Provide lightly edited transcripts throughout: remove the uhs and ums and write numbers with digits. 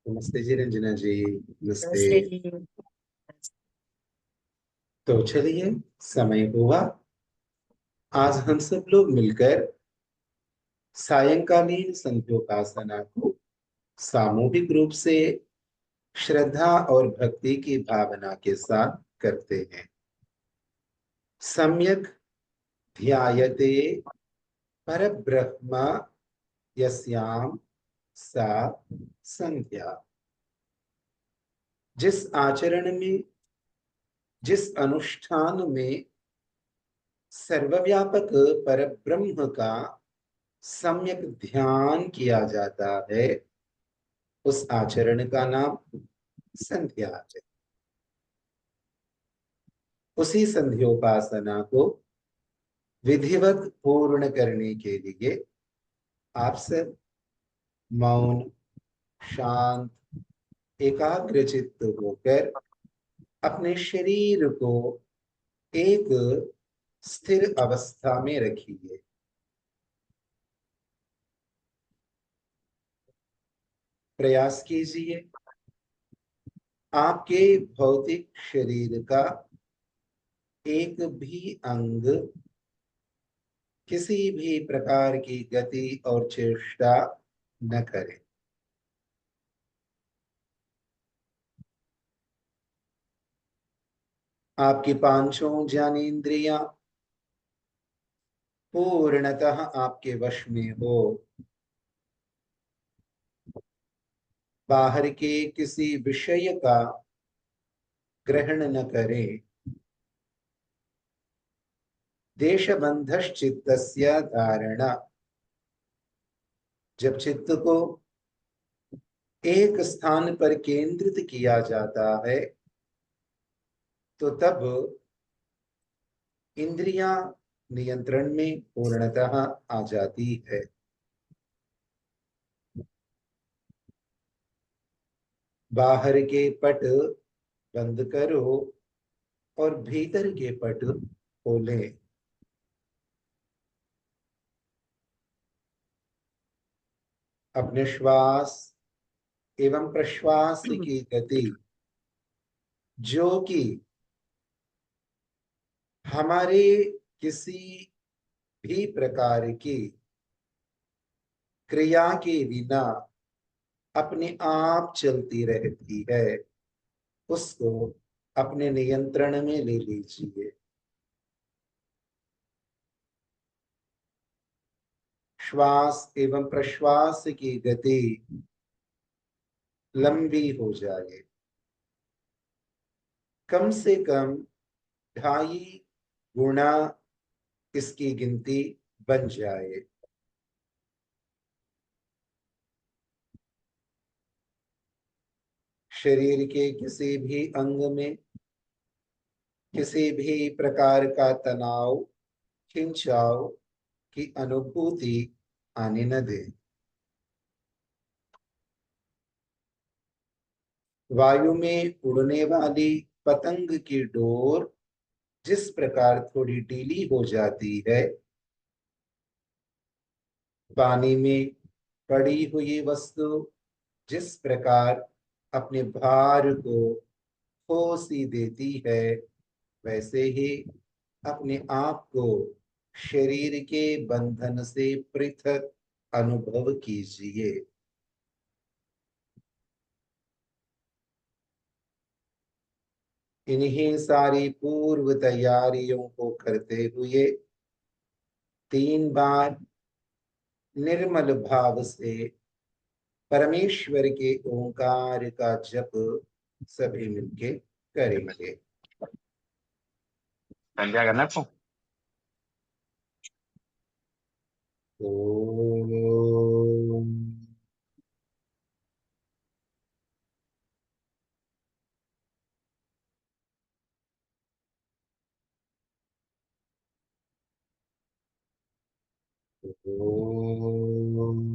नमस्ते जी रंजना जी। नमस्ते। नमस्ते जी। तो चलिए, समय हुआ आज हम सब लोग मिलकर सायंकालीन संध्योपासना को सामूहिक रूप से श्रद्धा और भक्ति की भावना के साथ करते हैं। सम्यक ध्यायते परब्रह्म यस्याम सा संध्या। जिस आचरण में, जिस अनुष्ठान में सर्वव्यापक परब्रह्म का सम्यक ध्यान किया जाता है, उस आचरण का नाम संध्या है। उसी संध्योपासना को विधिवत पूर्ण करने के लिए आप सब मौन, शांत, एकाग्रचित्त होकर अपने शरीर को एक स्थिर अवस्था में रखिए। प्रयास कीजिए आपके भौतिक शरीर का एक भी अंग किसी भी प्रकार की गति और चेष्टा न करे। आपकी पांचों ज्ञानेंद्रियां पूर्णतः आपके वश में हो। बाहर के किसी विषय का ग्रहण न करें। देशबंधश्चित्तस्य धारणा। जब चित्त को एक स्थान पर केंद्रित किया जाता है, तो तब इंद्रियां नियंत्रण में पूर्णतः आ जाती है। बाहर के पट बंद करो और भीतर के पट खोलें। अपने श्वास एवं प्रश्वास की गति, जो कि हमारे किसी भी प्रकार की क्रिया के बिना अपने आप चलती रहती है, उसको अपने नियंत्रण में ले लीजिए। श्वास एवं प्रश्वास की गति लंबी हो जाए, कम से कम 2.5 गुना इसकी गिनती बन जाए। शरीर के किसी भी अंग में किसी भी प्रकार का तनाव, खिंचाव की अनुभूति आने न दें। वायु में उड़ने वाली पतंग की डोर जिस प्रकार थोड़ी ढीली हो जाती है, पानी में पड़ी हुई वस्तु जिस प्रकार अपने भार को खो सी देती है, वैसे ही अपने आप को शरीर के बंधन से पृथक अनुभव कीजिए। इन्हीं सारी पूर्व तैयारियों को करते हुए 3 बार निर्मल भाव से परमेश्वर के ओंकार का जप सभी मिलके करेंगे। क्या करना है आपको? ओम। ओम।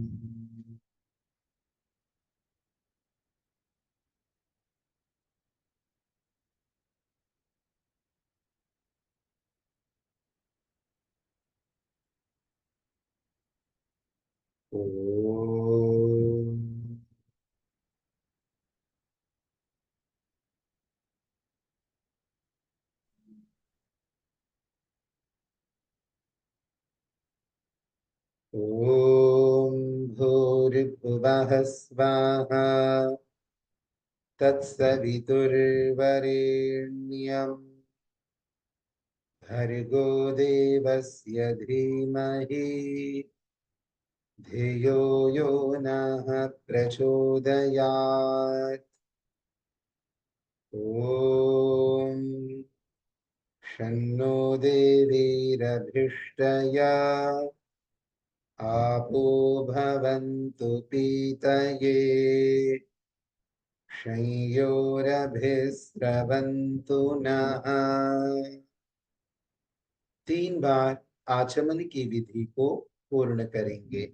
ओम। ॐ भूर्भुवः स्वः तत्सवितुर्वरेण्यं भर्गो देवस्य धीमहि धियो यो नः प्रचोदयात्। ॐ शन्नो देवीरभिष्टया आपो भवन्तु पीतये संयोरभिस्रवन्तु नः। 3 बार आचमन की विधि को पूर्ण करेंगे।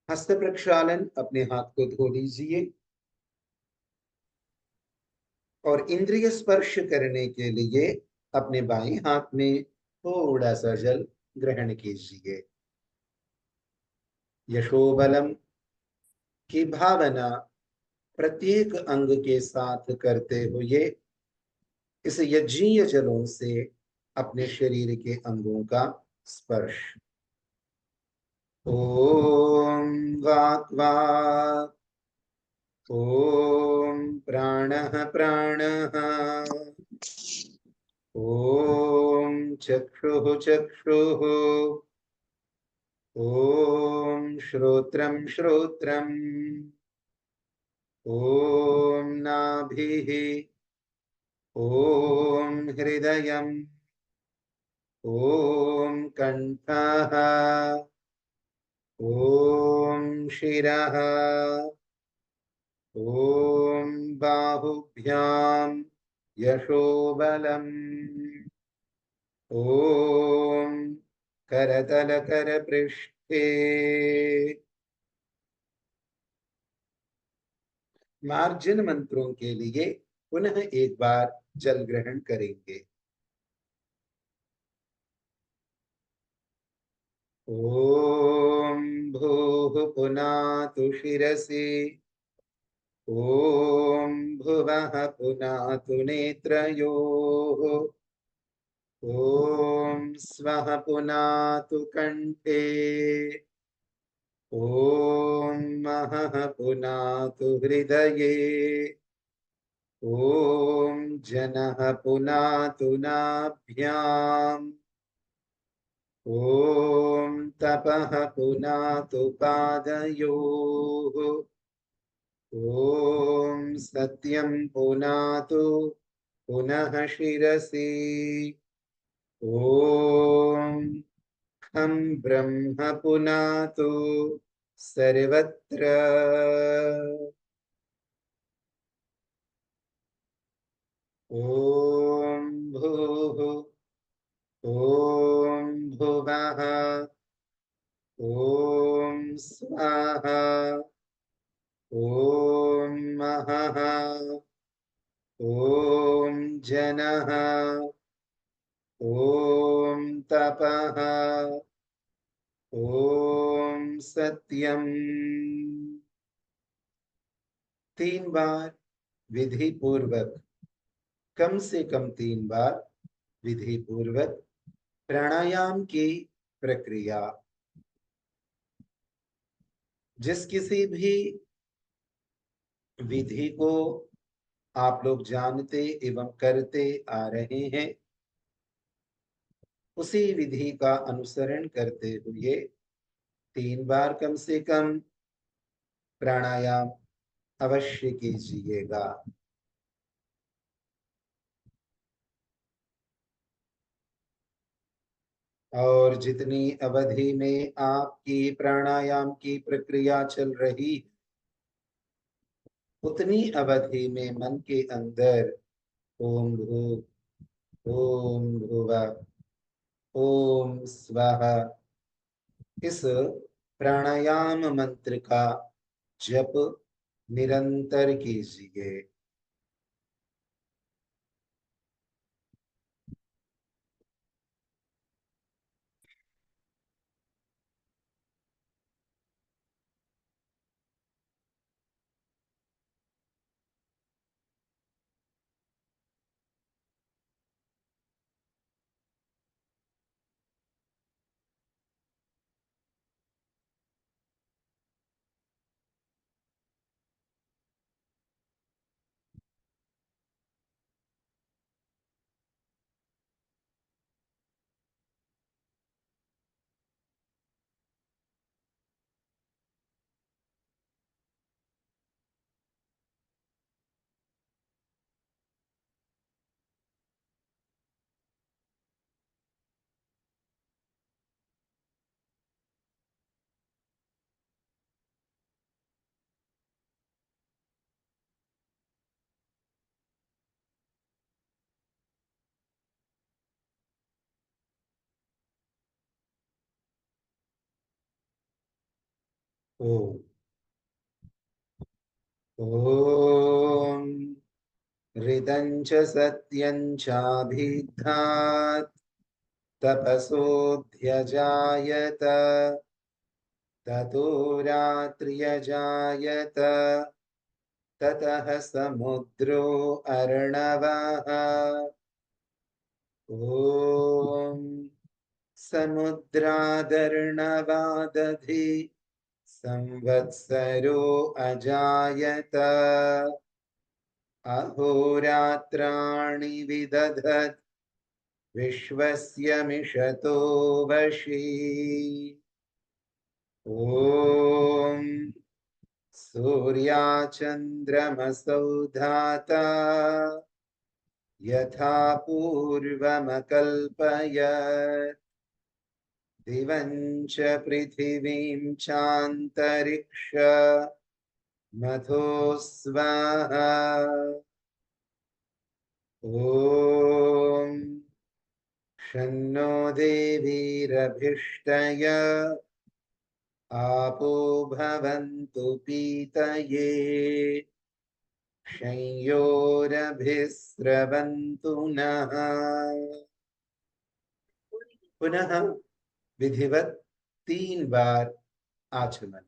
हस्त प्रक्षालन, अपने हाथ को धो लीजिए और इंद्रिय स्पर्श करने के लिए अपने बाएं हाथ में थोड़ा सा जल ग्रहण कीजिए। यशोबलम की भावना प्रत्येक अंग के साथ करते हुए इस यज्ञीय जलों से अपने शरीर के अंगों का स्पर्श। ओम वाक् वाक्, ओम प्राणः प्राणः, ओम चक्षुः चक्षुः, ओम श्रोत्रं श्रोत्रम्, ओम नाभिः, ओम हृदयम्, ओम कंठः, ओम शिरः, ओम बाहुभ्याम यशोबलम्, ओम करतल कर पृष्ठे। मार्जन मंत्रों के लिए पुनः एक बार जल ग्रहण करेंगे। ओम भूः पुनातु शिरसि, ओम भुवः पुनातु नेत्रयोः, ओम स्वः पुनातु कंठे, ओम महः पुनातु हृदये, ओम जनः पुनातु नाभ्याम्, ओम तपः पुनातु पादयोः, ओम सत्यं पुनातु पुनः शिरसि, ओम खं ब्रह्म पुनातु सर्वत्र। ओम भूः, ओम भुवः, ओम स्वाहा, ओम महः, ओम जनः, ओम तपः, ओम सत्यम। 3 बार विधि पूर्वक, कम से कम 3 बार विधि पूर्वक प्राणायाम की प्रक्रिया। जिस किसी भी विधि को आप लोग जानते एवं करते आ रहे हैं, उसी विधि का अनुसरण करते हुए 3 बार कम से कम प्राणायाम अवश्य कीजिएगा। और जितनी अवधि में आपकी प्राणायाम की प्रक्रिया चल रही, उतनी अवधि में मन के अंदर ओम भू, ओम भुवः, ओम स्वाहा, इस प्राणायाम मंत्र का जप निरंतर कीजिए। ओम। ओम हृदं च सत्यं चाभिद्धात् तपसोऽध्यजायत ततो रात्र्यजायत ततः समुद्रो अर्णवः। ॐ समुद्रादर्णवादधि संवत्सरो अजायत अहोरात्राणि विदधत् विश्वस्य मिषतो वशी। ॐ सूर्याचन्द्रमसौ धाता यथा पूर्वमकल्पयत् दिवं च पृथिवीं चान्तरिक्ष मथो स्वाहा। ॐ शन्नो देवीरभिष्टय आपो भवन्तु पीतये संयोरभिस्रवन्तु नः। पुनः विधिवत 3 बार आचमन।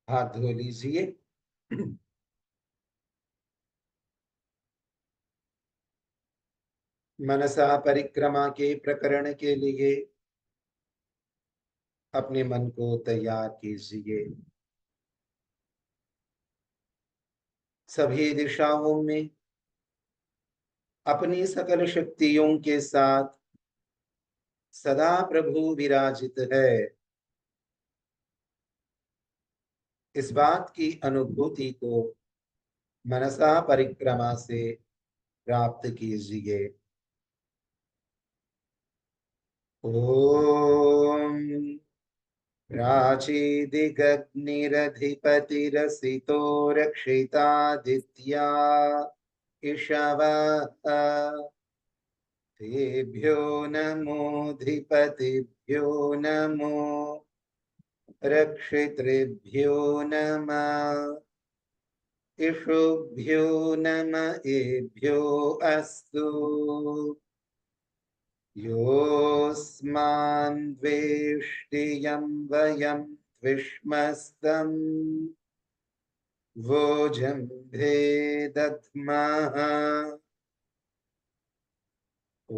हाथ धो लीजिए। मनसा परिक्रमा के प्रकरण के लिए अपने मन को तैयार कीजिए। सभी दिशाओं में अपनी सकल शक्तियों के साथ सदा प्रभु विराजित है, इस बात की अनुभूति को मनसा परिक्रमा से प्राप्त कीजिए। ओम प्राचीदिगग्निरधिपतिरसितो रक्षितादित्या इषवः तेभ्यो नमोऽधिपतिभ्यो नमो रक्षितृभ्यो नमः इषुभ्यो नम एभ्यो अस्तु योऽस्मान् द्वेष्टियं वयं द्विष्मस्तम् वोजम्भे दद्मः। ॐ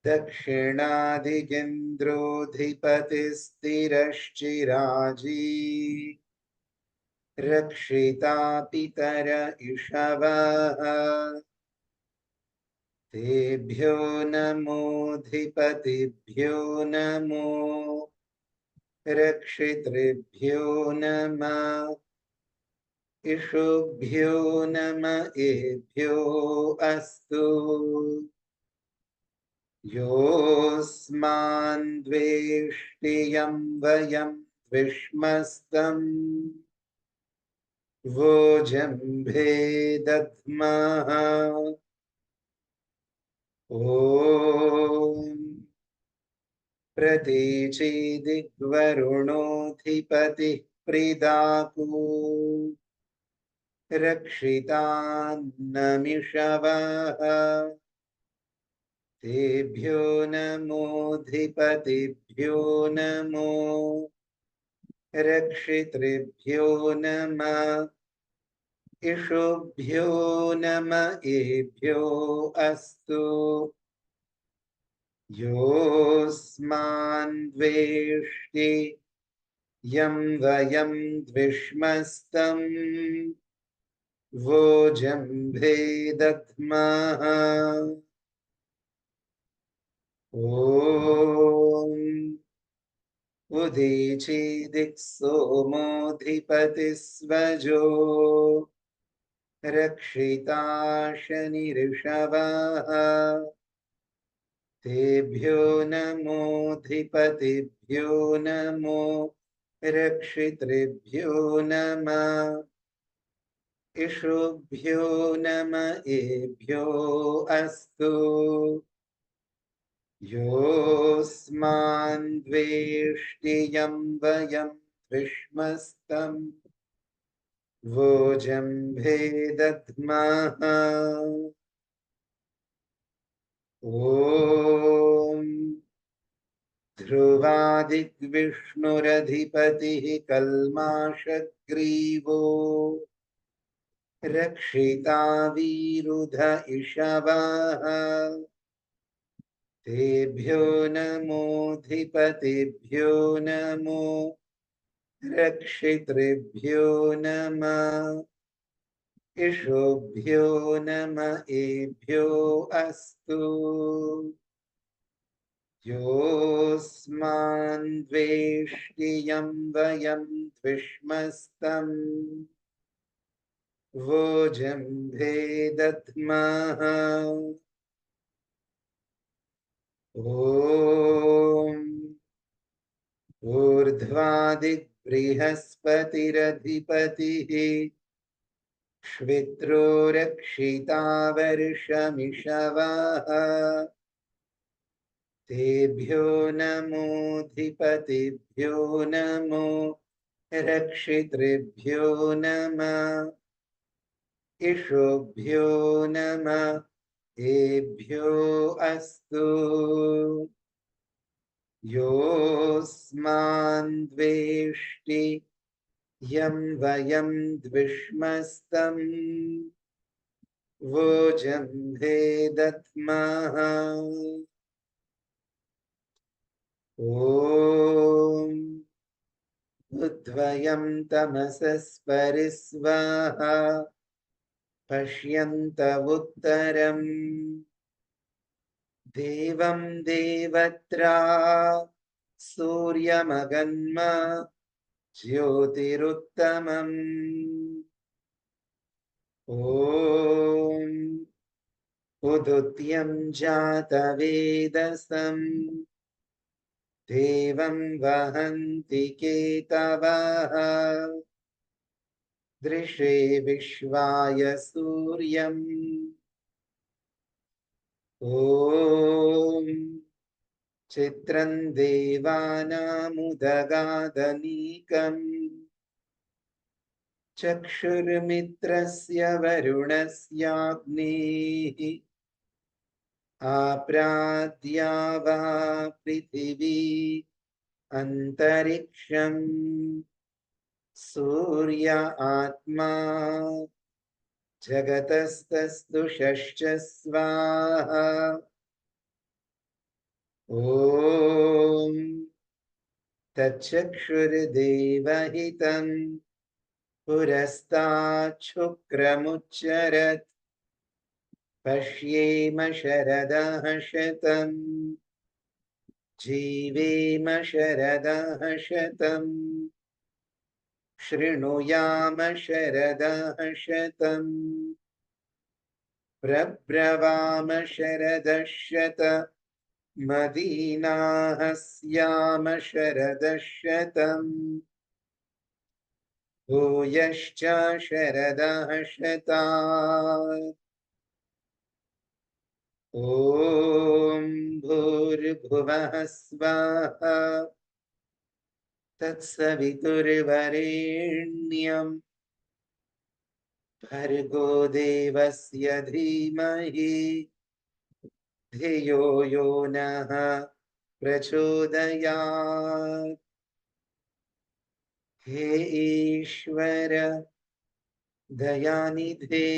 दक्षिणादिगिन्द्रोऽधिपतिस्थिरश्चिराजी रक्षिता पितर इषवः तेभ्यो नमोऽधिपतिभ्यो नमो रक्षितृभ्यो नमः इषुभ्यो नम एभ्यो अस्तु योऽस्मान् द्वेष्टियं वयं द्विष्मस्तम् वोजम्भे दद्मः। ॐ प्रतीचीदिग्वरुणोऽधिपतिः प्रीदाकु रक्षितान्नमिषवः तेभ्यो नमोऽधिपतिभ्यो नमो रक्षितृभ्यो नमः इषुभ्यो नम एभ्यो अस्तु योऽस्मान् द्वेष्टि यं वयं द्विष्मस्तम् वोजम्भे दद्मः। ॐ उदीचीदिक्सोमोऽधिपतिस्वजो रक्षिता शनिऋषवः तेभ्यो नमोऽधिपतिभ्यो नमो रक्षितृभ्यो नमः। इषुभ्यो नम एभ्यो अस्तु। योऽस्मान् द्वेष्टि यं वयं विष्मस्तम् वोजम्भे दद्मः। ॐ ध्रुवादिग्विष्णुरधिपतिः कल्माषग्रीवो रक्षिता वीरुध इषवः। तेभ्यो नमोऽधिपतिभ्यो नमो रक्षितृभ्यो नमः। इषुभ्यो नम एभ्यो अस्तु। योऽस्मान् द्वेष्टि यं वयं द्विष्मस्तम् वोजम्भे दद्मः। ॐ ऊर्ध्वादिबृहस्पतिरधिपतिः श्वित्रो रक्षिता वर्षमिषवः। तेभ्यो नमोऽधिपतिभ्यो नमो रक्षितृभ्यो नमः। इषुभ्यो नमः एभ्यो अस्तु। योऽस्मान् द्वेष्टि यं वयं द्विष्मस्तम् वोजम्भे दद्मः। ॐ उद्वयं तमसस्परिस्वाहा पश्यन्त उत्तरम् देवं देवत्रा सूर्यमगन्म ज्योतिरुत्तमम्। ॐ उदुत्यं जातवेदसम् देवं वहन्ति केतवः। दृशे विश्वाय सूर्यम्। ॐ चित्रं देवानामुदगादनीकम् चक्षुर्मित्रस्य वरुणस्याग्नेः आप्राद्या वा पृथिवी अन्तरिक्षम् सूर्य आत्मा जगतस्तस्तु षष्ठ स्वाहा। ॐ तच्चक्षुर्देवहितं पुरस्ताच्छुक्रमुच्चरत् पश्येम शरदः शतम् जीवेम शरदः शतम् शृणुयाम शरदः शतम् प्रब्रवाम शरदः शतमदीनाः स्याम शरदः शतम् भूयश्च शरदः शतात्। ॐ भूर्भुवः स्वः तत्सवितुर्वरेण्यं भर्गो देवस्य धीमहि धियो यो नः प्रचोदयात्। हे ईश्वर दयानिधे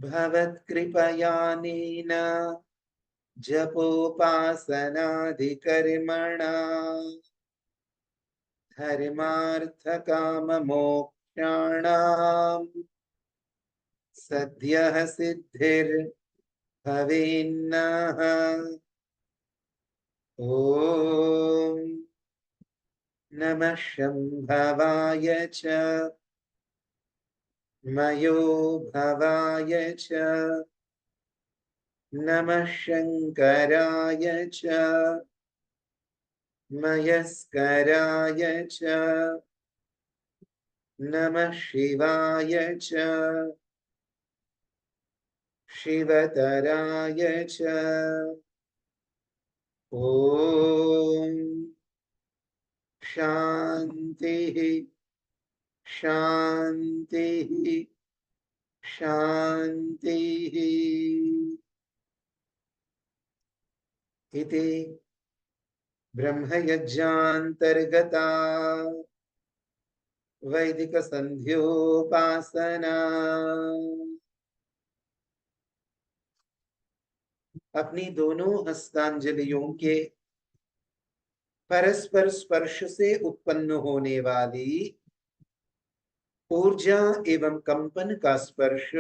भवत्कृपयानेन जपोपासनादिकर्मणा धर्मार्थकाममोक्षाणां सद्यः सिद्धिर्भवेन्नः। ॐ नमः शम्भवाय च मयो भवाय च नमः शङ्कराय च मयस्कराय च नमः शिवाय च शिवतराय च ओम शांति शांति शांति इति ब्रह्मयज्ञान्तर्गता वैदिक संध्योपासना। अपनी दोनों हस्तांजलियों के परस्पर स्पर्श से उत्पन्न होने वाली ऊर्जा एवं कंपन का स्पर्श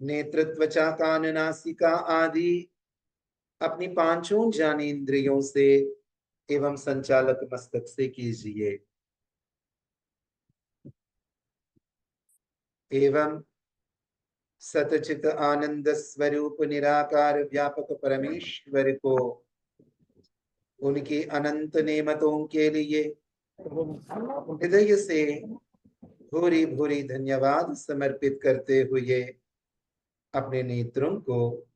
नेत्र, त्वचा, कान, नासिका आदि अपनी पांचों ज्ञानेंद्रियों से एवं संचालक मस्तक से कीजिए। एवं सतचित आनंद स्वरूप निराकार व्यापक परमेश्वर को उनकी अनंत नेमतों के लिए हृदय से भूरी भूरी धन्यवाद समर्पित करते हुए अपने नेत्रों को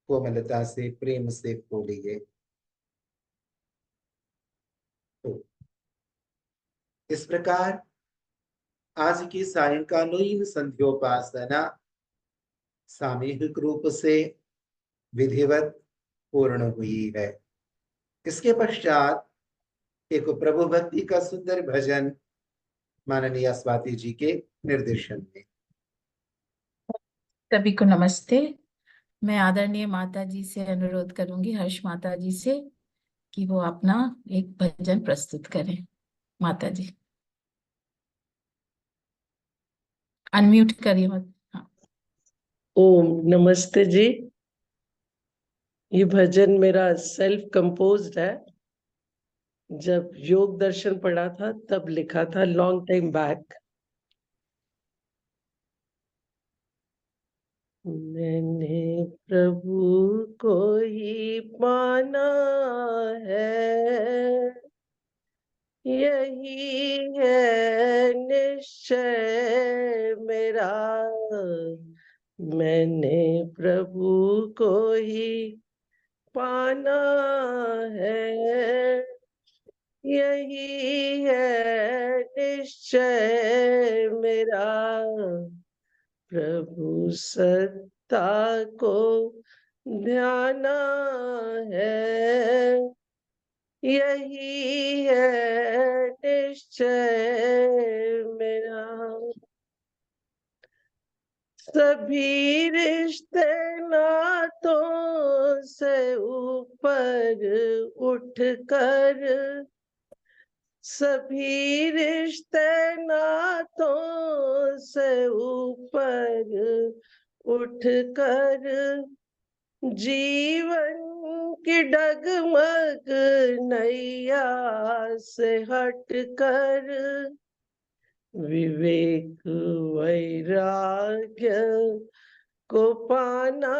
कोमलता से प्रेम से खोलिए। तो इस प्रकार आज की सायंकालीन संध्योपासना सामूहिक रूप से विधिवत पूर्ण हुई है। इसके पश्चात एक प्रभु भक्ति का सुंदर भजन माननीय स्वाति जी के निर्देशन में। सभी को नमस्ते। मैं आदरणीय माता जी से अनुरोध करूंगी, हर्ष माता जी से, कि वो अपना एक भजन प्रस्तुत करें। माता जी अनम्यूट करिए मत। हाँ। ओम नमस्ते जी। ये भजन मेरा सेल्फ कंपोज्ड है। जब योग दर्शन पढ़ा था तब लिखा था, लॉन्ग टाइम बैक। मैंने प्रभु को ही पाना है, यही है निश्चय मेरा। मैंने प्रभु को ही पाना है, यही है निश्चय मेरा। प्रभु सत्ता को ध्याना है, यही है निश्चय मेरा। सभी रिश्ते नातों से ऊपर उठकर, सभी रिश्ते नातों से ऊपर उठकर, जीवन की डगमग नैया से हटकर, विवेक वैराग्य को पाना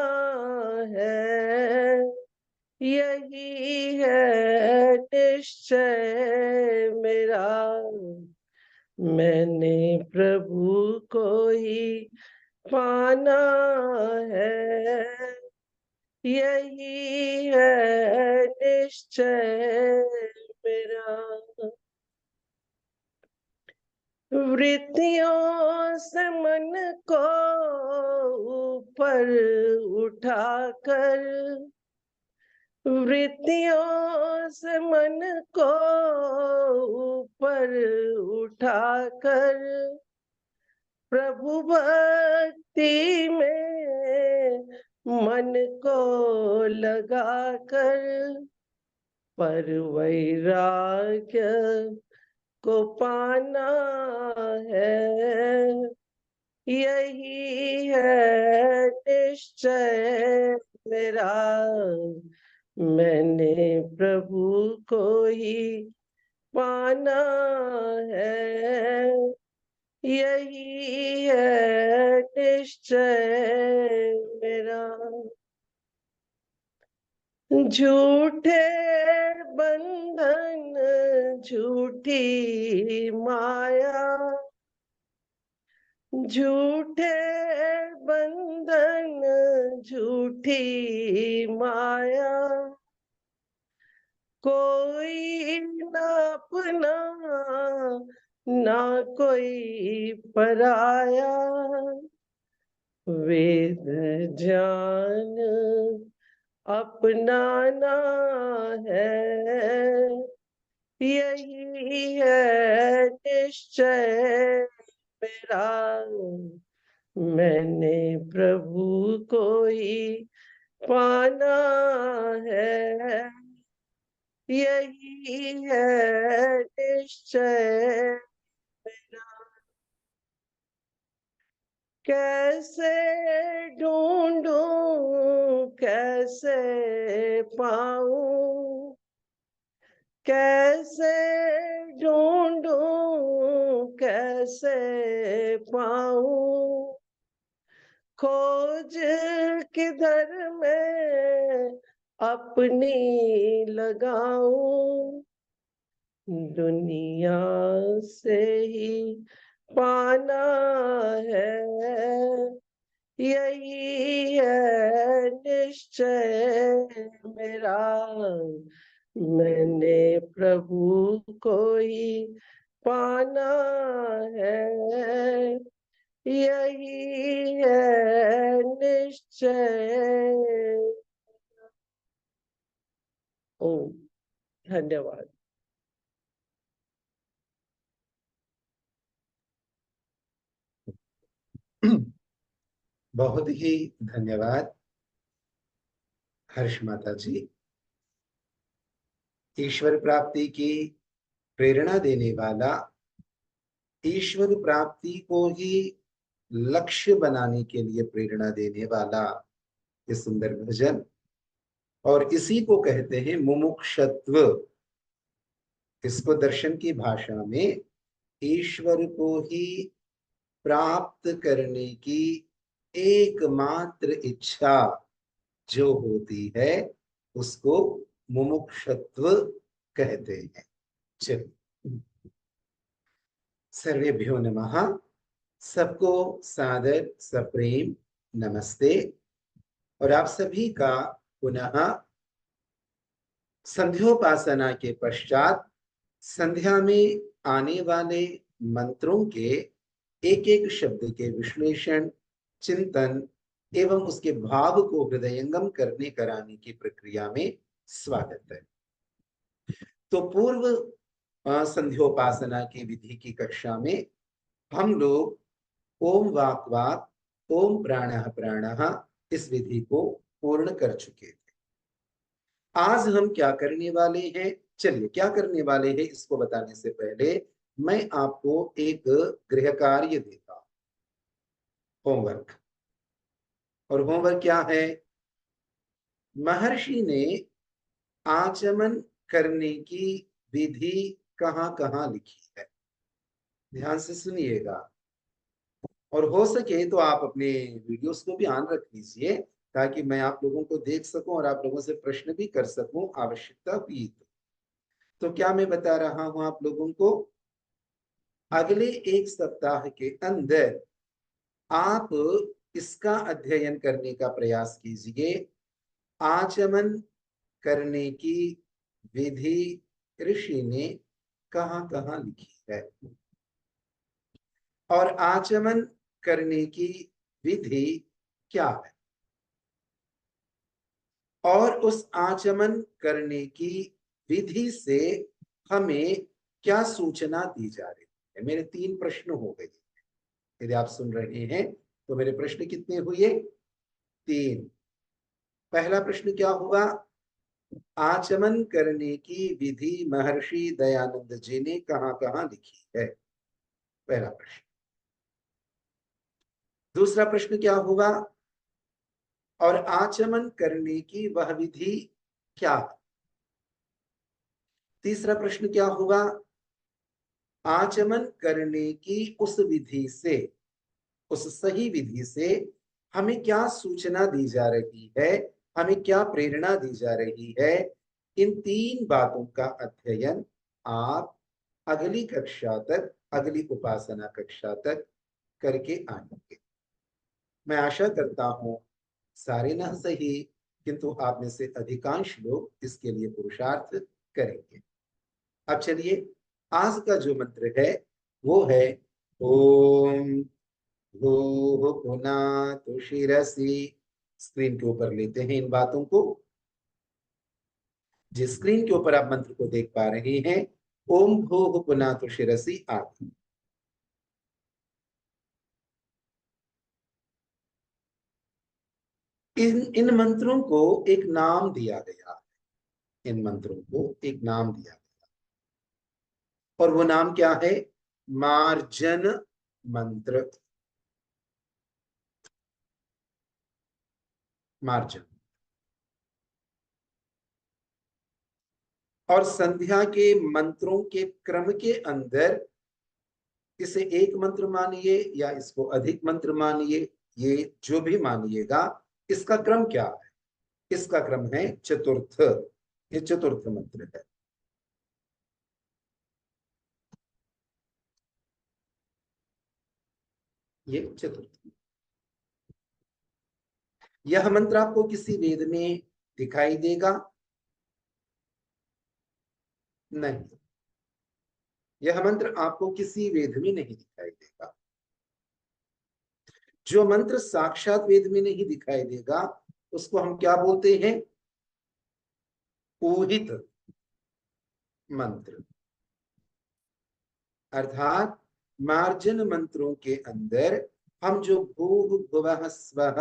है, यही है निश्चय मेरा। मैंने प्रभु को ही पाना है, यही है निश्चय मेरा। वृत्तियों से मन को ऊपर उठाकर, वृत्तियों से मन को ऊपर उठाकर, प्रभु भक्ति में मन को लगाकर, पर वैराग्य को पाना है, यही है निश्चय मेरा। मैंने प्रभु को ही पाना है, यही है निश्चय मेरा। झूठे बंधन झूठी माया, झूठे बंधन झूठी माया, कोई ना अपना ना कोई पराया, वेद ज्ञान अपनाना है, यही है निश्चय मेरा, मैंने प्रभु को ही पाना है, यही है निश्चय मेरा। कैसे ढूंढूं कैसे पाऊं, कैसे ढूंढूं कैसे पाऊं, खोज किधर मैं अपनी लगाऊं, दुनिया से ही पाना है, यही है निश्चय मेरा, मैंने प्रभु को ही पाना है, यही है निश्चय। ओम धन्यवाद। बहुत ही धन्यवाद हर्ष माता जी। ईश्वर प्राप्ति की प्रेरणा देने वाला, ईश्वर प्राप्ति को ही लक्ष्य बनाने के लिए प्रेरणा देने वाला ये सुंदर भजन, और इसी को कहते हैं मुमुक्षत्व। इसको दर्शन की भाषा में ईश्वर को ही प्राप्त करने की एकमात्र इच्छा जो होती है उसको मुमुक्षत्व कहते हैं। चलिए, सर्वेभ्यो नमः। सबको सादर सप्रेम नमस्ते। और आप सभी का पुनः संध्योपासना के पश्चात संध्या में आने वाले मंत्रों के एक एक शब्द के विश्लेषण, चिंतन एवं उसके भाव को हृदयंगम करने कराने की प्रक्रिया में स्वागत है। तो पूर्व संध्योपासना की विधि की कक्षा में हम लोग ओम वाक वाक, ओम प्राणः प्राणः इस विधि को पूर्ण कर चुके थे। आज हम क्या करने वाले हैं? चलिए, क्या करने वाले हैं इसको बताने से पहले मैं आपको एक गृह कार्य देता हूं, होमवर्क। और होमवर्क क्या है? महर्षि ने आचमन करने की विधि कहां कहां लिखी है? ध्यान से सुनिएगा, और हो सके तो आप अपने वीडियोस को भी ऑन रख लीजिए ताकि मैं आप लोगों को देख सकूं और आप लोगों से प्रश्न भी कर सकूं आवश्यकता हुई तो क्या मैं बता रहा हूं आप लोगों को? अगले एक सप्ताह के अंदर आप इसका अध्ययन करने का प्रयास कीजिए। आचमन करने की विधि ऋषि ने कहां कहां लिखी है, और आचमन करने की विधि क्या है, और उस आचमन करने की विधि से हमें क्या सूचना दी जा रही है। मेरे 3 प्रश्न हो गए। यदि आप सुन रहे हैं तो मेरे प्रश्न कितने हुए? 3। पहला प्रश्न क्या हुआ? आचमन करने की विधि महर्षि दयानंद जी ने कहां कहां लिखी है? पहला प्रश्न। दूसरा प्रश्न क्या हुआ? और आचमन करने की वह विधि क्या है? तीसरा प्रश्न क्या हुआ? आचमन करने की उस विधि से, उस सही विधि से हमें क्या सूचना दी जा रही है हमें क्या प्रेरणा दी जा रही है, इन 3 बातों का अध्ययन आप अगली कक्षा तक, अगली उपासना कक्षा तक करके आएंगे। मैं आशा करता हूं सारे ना सही, किंतु आप में से अधिकांश लोग इसके लिए पुरुषार्थ करेंगे। अब चलिए, आज का जो मंत्र है वो है ओम भूः पुनातु शिरसि। स्क्रीन के ऊपर लेते हैं इन बातों को। जिस स्क्रीन के ऊपर आप मंत्र को देख पा रहे हैं, ओम भूः पुनातु शिरसि आदि। इन मंत्रों को एक नाम दिया गया है। इन मंत्रों को एक नाम दिया गया, और वो नाम क्या है? मार्जन मंत्र। मार्जन। और संध्या के मंत्रों के क्रम के अंदर इसे एक मंत्र मानिए या इसको अधिक मंत्र मानिए, ये जो भी मानिएगा, इसका क्रम क्या है? इसका क्रम है चतुर्थ। ये चतुर्थ मंत्र है। ये चतुर्थ। यह मंत्र आपको किसी वेद में दिखाई देगा? नहीं, यह मंत्र आपको किसी वेद में नहीं दिखाई देगा। जो मंत्र साक्षात वेद में नहीं दिखाई देगा उसको हम क्या बोलते हैं? ऊहित मंत्र। अर्थात मार्जन मंत्रों के अंदर हम जो भूः भुवः स्वः,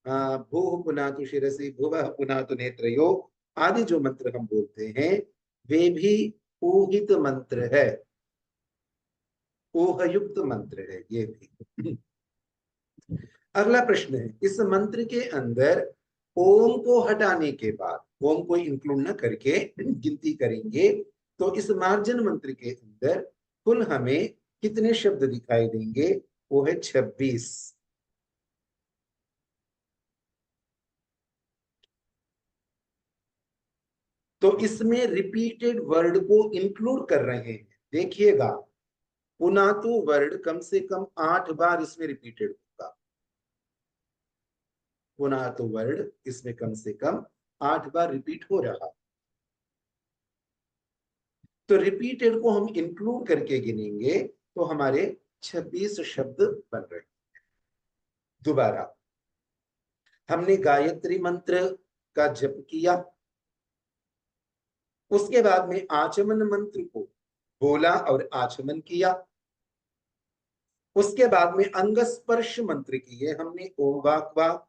भूः पुनातु शिरसि, भुवः पुनातु नेत्रयो आदि जो मंत्र हम बोलते हैं, वे भी ऊहित मंत्र है, ऊहयुक्त मंत्र है ये भी। अगला प्रश्न है, इस मंत्र के अंदर ओम को हटाने के बाद, ओम को इंक्लूड न करके गिनती करेंगे तो इस मार्जन मंत्र के अंदर कुल हमें कितने शब्द दिखाई देंगे? वो है 26। तो इसमें रिपीटेड वर्ड को इंक्लूड कर रहे हैं। देखिएगा, पुनातु वर्ड कम से कम 8 बार इसमें रिपीटेड होगा। पुनातु वर्ड इसमें कम से कम 8 बार रिपीट हो रहा। तो रिपीटेड को हम इंक्लूड करके गिनेंगे तो हमारे 26 शब्द बन रहे हैं। दोबारा, हमने गायत्री मंत्र का जप किया, उसके बाद में आचमन मंत्र को बोला और आचमन किया, उसके बाद में अंग स्पर्श मंत्र किए हमने, ओम वाक वाक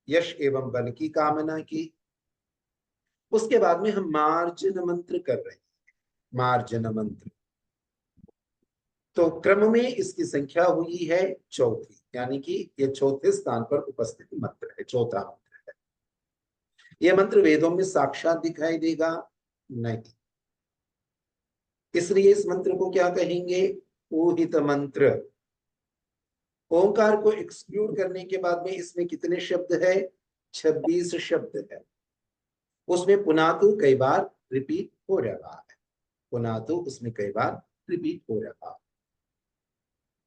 यश एवं बल की कामना की। उसके बाद में हम मार्जन मंत्र कर रहे हैं, मार्जन मंत्र। तो क्रम में इसकी संख्या हुई है 4, यानी कि ये 4थे स्थान पर उपस्थित मंत्र है, 4था मंत्र है। यह मंत्र वेदों में साक्षात दिखाई देगा नहीं, इसलिए इस मंत्र को क्या कहेंगे? ऊहित मंत्र। ओंकार को एक्सक्लूड करने के बाद में इसमें कितने शब्द है? 26 शब्द है। उसमें पुनातु कई बार रिपीट हो रहा है, पुनातु उसमें कई बार रिपीट हो रहा है।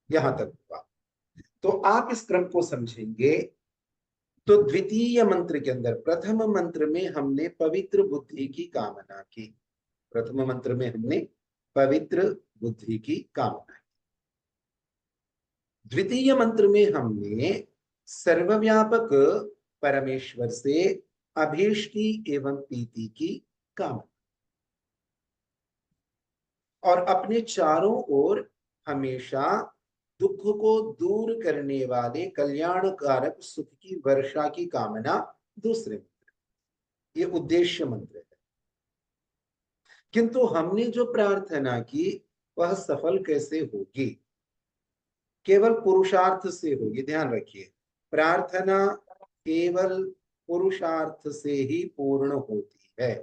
यहां तक हुआ। तो आप इस क्रम को समझेंगे तो द्वितीय मंत्र के अंदर प्रथम मंत्र में हमने पवित्र बुद्धि की कामना की। प्रथम मंत्र में हमने पवित्र बुद्धि की कामना की। द्वितीय मंत्र में हमने सर्वव्यापक परमेश्वर से अभीष्टि एवं प्रीति की कामना, और अपने चारों ओर हमेशा दुख को दूर करने वाले कल्याणकारक सुख की वर्षा की कामना दूसरे मंत्र। ये उद्देश्य मंत्र है। किंतु हमने जो प्रार्थना की वह सफल कैसे होगी? केवल पुरुषार्थ से होगी। ध्यान रखिए, प्रार्थना केवल पुरुषार्थ से ही पूर्ण होती है।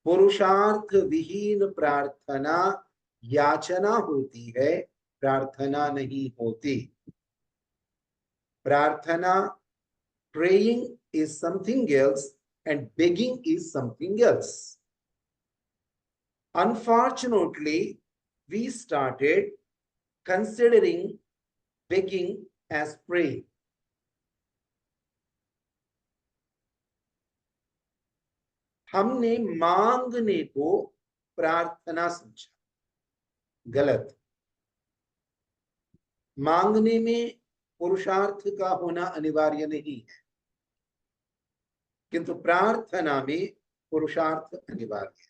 पुरुषार्थ विहीन प्रार्थना याचना होती है, प्रार्थना नहीं होती। प्रार्थना praying is something else and begging is something else. Unfortunately, we started considering begging as praying. हमने मांगने को प्रार्थना समझा, गलत। मांगने में पुरुषार्थ का होना अनिवार्य नहीं है, किंतु प्रार्थना में पुरुषार्थ अनिवार्य है।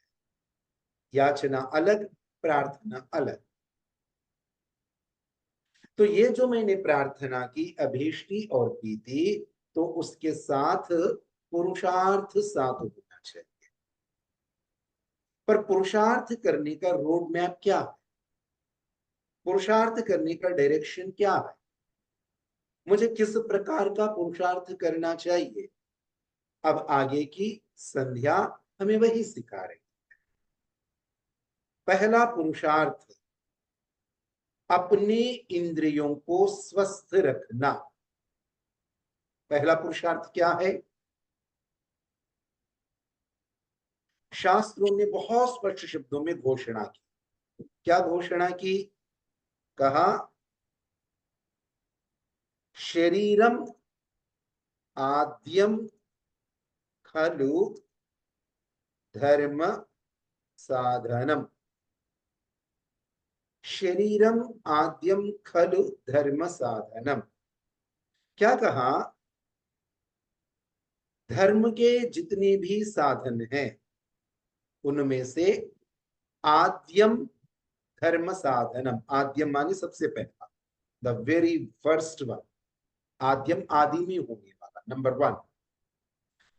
याचना अलग, प्रार्थना अलग। तो ये जो मैंने प्रार्थना की अभीष्टि और पीति, तो उसके साथ पुरुषार्थ साथ होना चाहिए। पर पुरुषार्थ करने का रोड मैप क्या है? पुरुषार्थ करने का डायरेक्शन क्या है? मुझे किस प्रकार का पुरुषार्थ करना चाहिए? अब आगे की संध्या हमें वही सिखा रही है। पहला पुरुषार्थ, अपने इंद्रियों को स्वस्थ रखना। पहला पुरुषार्थ क्या है? शास्त्रों ने बहुत स्पष्ट शब्दों में घोषणा की। क्या घोषणा की? कहा, शरीरम आद्यम खलु धर्म साधनम। शरीरम आद्यम खलु धर्म साधनम। क्या कहा? धर्म के जितने भी साधन हैं उनमें से आद्यम धर्म साधनम, आद्यम माने सबसे पहला, द वेरी फर्स्ट वन। आद्यम आदि में होने वाला, नंबर वन।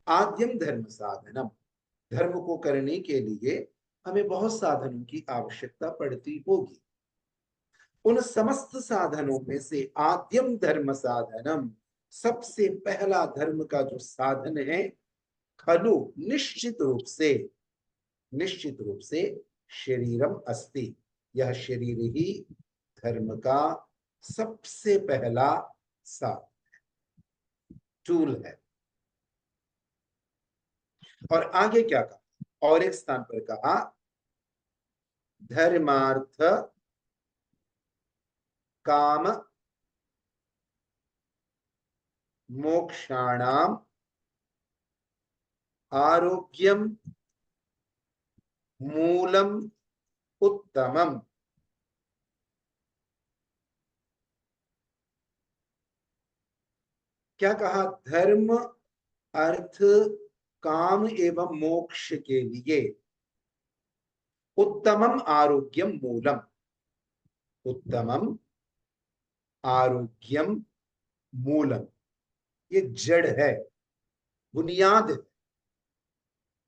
आद्यम धर्म साधनम, धर्म को करने के लिए हमें बहुत साधनों की आवश्यकता पड़ती होगी। उन समस्त साधनों में से आद्यम धर्म साधनम, सबसे पहला धर्म का जो साधन है, खलु निश्चित रूप से शरीरम अस्ति, यह शरीर ही धर्म का सबसे पहला साधन है, टूल है। और आगे क्या कहा? और एक स्थान पर कहा, धर्मार्थ काम मोक्षाणाम आरोग्यम मूलम उत्तमम। क्या कहा? धर्म, अर्थ, काम एवं मोक्ष के लिए उत्तमम आरोग्यम मूलम, उत्तमम आरोग्यम मूलम, ये जड़ है, बुनियाद है।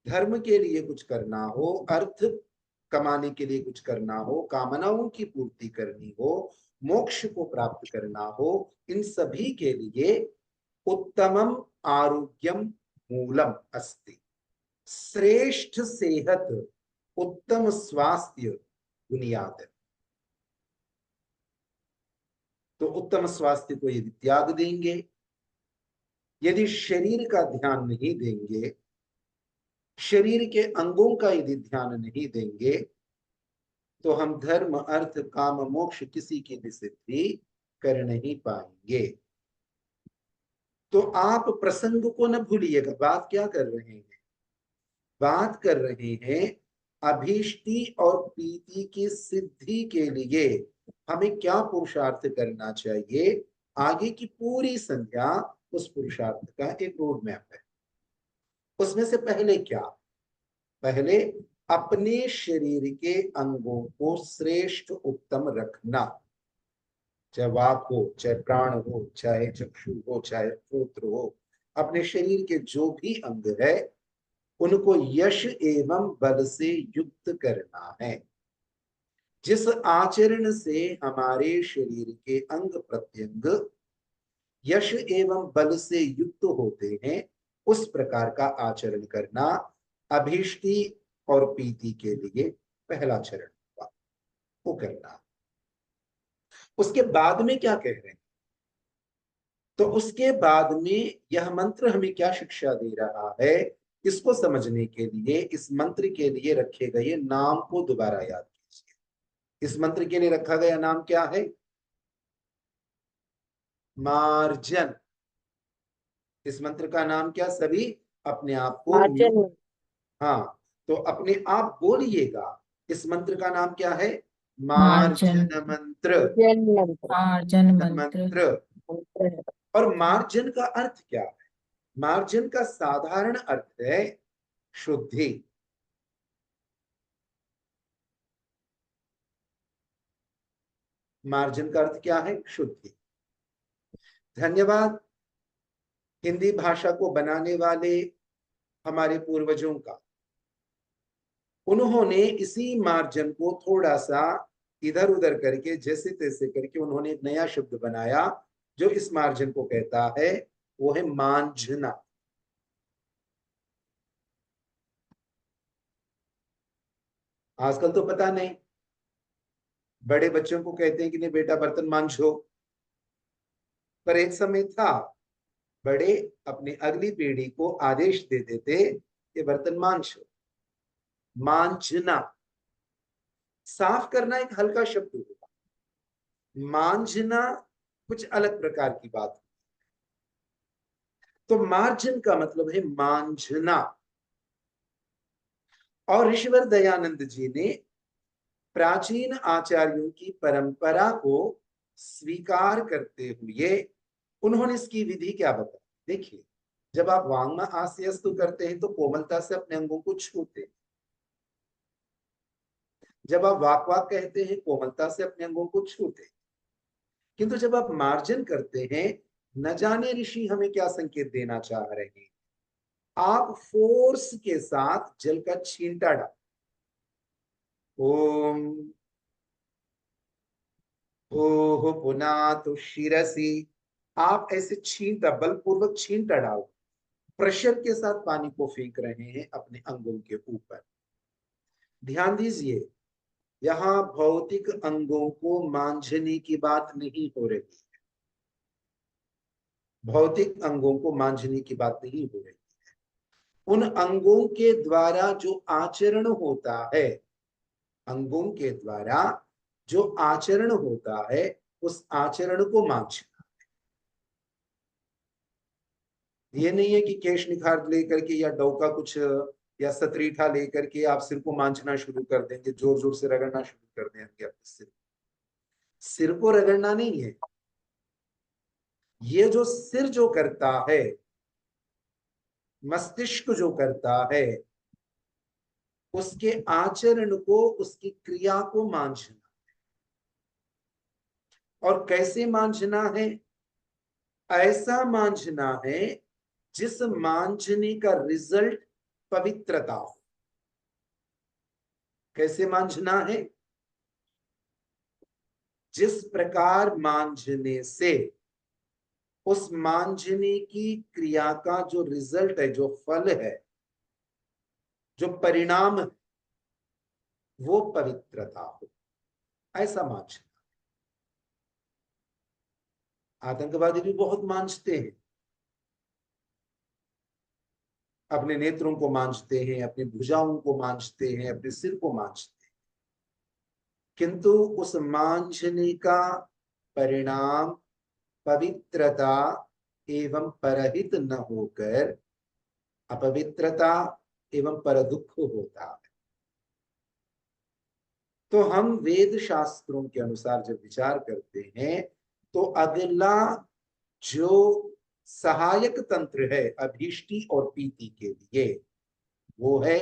धर्म के लिए कुछ करना हो, अर्थ कमाने के लिए कुछ करना हो, कामनाओं की पूर्ति करनी हो, मोक्ष को प्राप्त करना हो, इन सभी के लिए उत्तमम आरोग्यम मूलम अस्ति। श्रेष्ठ सेहत, उत्तम स्वास्थ्य बुनियाद है। तो उत्तम स्वास्थ्य को यदि त्याग देंगे, यदि शरीर का ध्यान नहीं देंगे, शरीर के अंगों का यदि ध्यान नहीं देंगे, तो हम धर्म, अर्थ, काम, मोक्ष किसी की भी सिद्धि कर नहीं पाएंगे। तो आप प्रसंग को न भूलिएगा। बात क्या कर रहे हैं? बात कर रहे हैं अभीष्टि और प्रीति की सिद्धि के लिए हमें क्या पुरुषार्थ करना चाहिए। आगे की पूरी संध्या उस पुरुषार्थ का एक रोड मैप है। उसमें से पहले क्या? पहले अपने शरीर के अंगों को श्रेष्ठ उत्तम रखना, चाहे वाक हो, चाहे प्राण हो, चाहे चक्षु हो, चाहे श्रोत्र हो, अपने शरीर के जो भी अंग है उनको यश एवं बल से युक्त करना है। जिस आचरण से हमारे शरीर के अंग प्रत्यंग यश एवं बल से युक्त होते हैं, उस प्रकार का आचरण करना अभीष्टि और प्रीति के लिए पहला चरण हुआ, वो करना। उसके बाद में क्या कह रहे हैं? तो उसके बाद में यह मंत्र हमें क्या शिक्षा दे रहा है, इसको समझने के लिए इस मंत्र के लिए रखे गए नाम को दोबारा याद कीजिए। इस मंत्र के लिए रखा गया नाम क्या है? मार्जन। इस मंत्र का नाम क्या? सभी अपने आप को मार्जन। म्यूट। हाँ, तो अपने आप बोलिएगा, इस मंत्र का नाम क्या है? मार्जन। मार्जन मंत्र। जन मंत्र। मार्जन मंत्र। मंत्र। मंत्र है। और मार्जन का अर्थ क्या है? मार्जन का साधारण अर्थ है शुद्धि। मार्जन का अर्थ क्या है? शुद्धि। धन्यवाद हिंदी भाषा को बनाने वाले हमारे पूर्वजों का। उन्होंने इसी मार्जन को थोड़ा सा इधर उधर करके, जैसे तैसे करके उन्होंने एक नया शब्द बनाया जो इस मार्जन को कहता है, वो है मांझना। आजकल तो पता नहीं, बड़े बच्चों को कहते हैं कि नहीं बेटा बर्तन मांझो, पर एक समय था बड़े अपनी अगली पीढ़ी को आदेश दे देते कि बर्तन मांझो। मांझना, साफ करना एक हल्का शब्द होगा, मांझना कुछ अलग प्रकार की बात। तो मार्जन का मतलब है मांझना। और ऋषिवर दयानंद जी ने प्राचीन आचार्यों की परंपरा को स्वीकार करते हुए उन्होंने इसकी विधि क्या बताई। देखिए, जब आप वांग्मा आस्यस्तु करते हैं तो कोमलता से अपने अंगों को छूते हैं। जब आप वाक वाक कहते हैं कोमलता से अपने अंगों को छूते हैं। किंतु जब आप मार्जन करते हैं, न जाने ऋषि हमें क्या संकेत देना चाह रहे हैं, आप फोर्स के साथ जल का छींटा डाल, ओम ओह पुनातु शिरसी, आप ऐसे छींटा, बलपूर्वक छींटा डाल, प्रेशर के साथ पानी को फेंक रहे हैं अपने अंगों के ऊपर। ध्यान दीजिए, यहाँ भौतिक अंगों को मांझने की बात नहीं हो रही है। भौतिक अंगों को मांझने की बात नहीं हो रही। उन अंगों के द्वारा जो आचरण होता है, अंगों के द्वारा जो आचरण होता है, उस आचरण को मांझना। ये नहीं है कि केश निखार लेकर के या डौका कुछ या सतरीठा लेकर के आप सिर को मांझना शुरू कर देंगे, जोर जोर से रगड़ना शुरू कर देंगे अपने सिर। सिर को रगड़ना नहीं है, ये जो सिर जो करता है, मस्तिष्क जो करता है, उसके आचरण को, उसकी क्रिया को मांझना। और कैसे मांझना है? ऐसा मांझना है जिस मांझने का रिजल्ट पवित्रता हो। कैसे मांझना है? जिस प्रकार मांझने से उस मांझने की क्रिया का जो रिजल्ट है, जो फल है, जो परिणाम है, वो पवित्रता हो, ऐसा मांझना। आतंकवादी भी बहुत मांझते हैं, अपने नेत्रों को मांझते हैं, अपनी भुजाओं को मांझते हैं, अपने सिर को मांझते हैं, किंतु उस मांझने का परिणाम पवित्रता एवं परहित न होकर अपवित्रता एवं परदुख होता है। तो हम वेद शास्त्रों के अनुसार जब विचार करते हैं, तो अगला जो सहायक तंत्र है अभीष्टि और पीति के लिए, वो है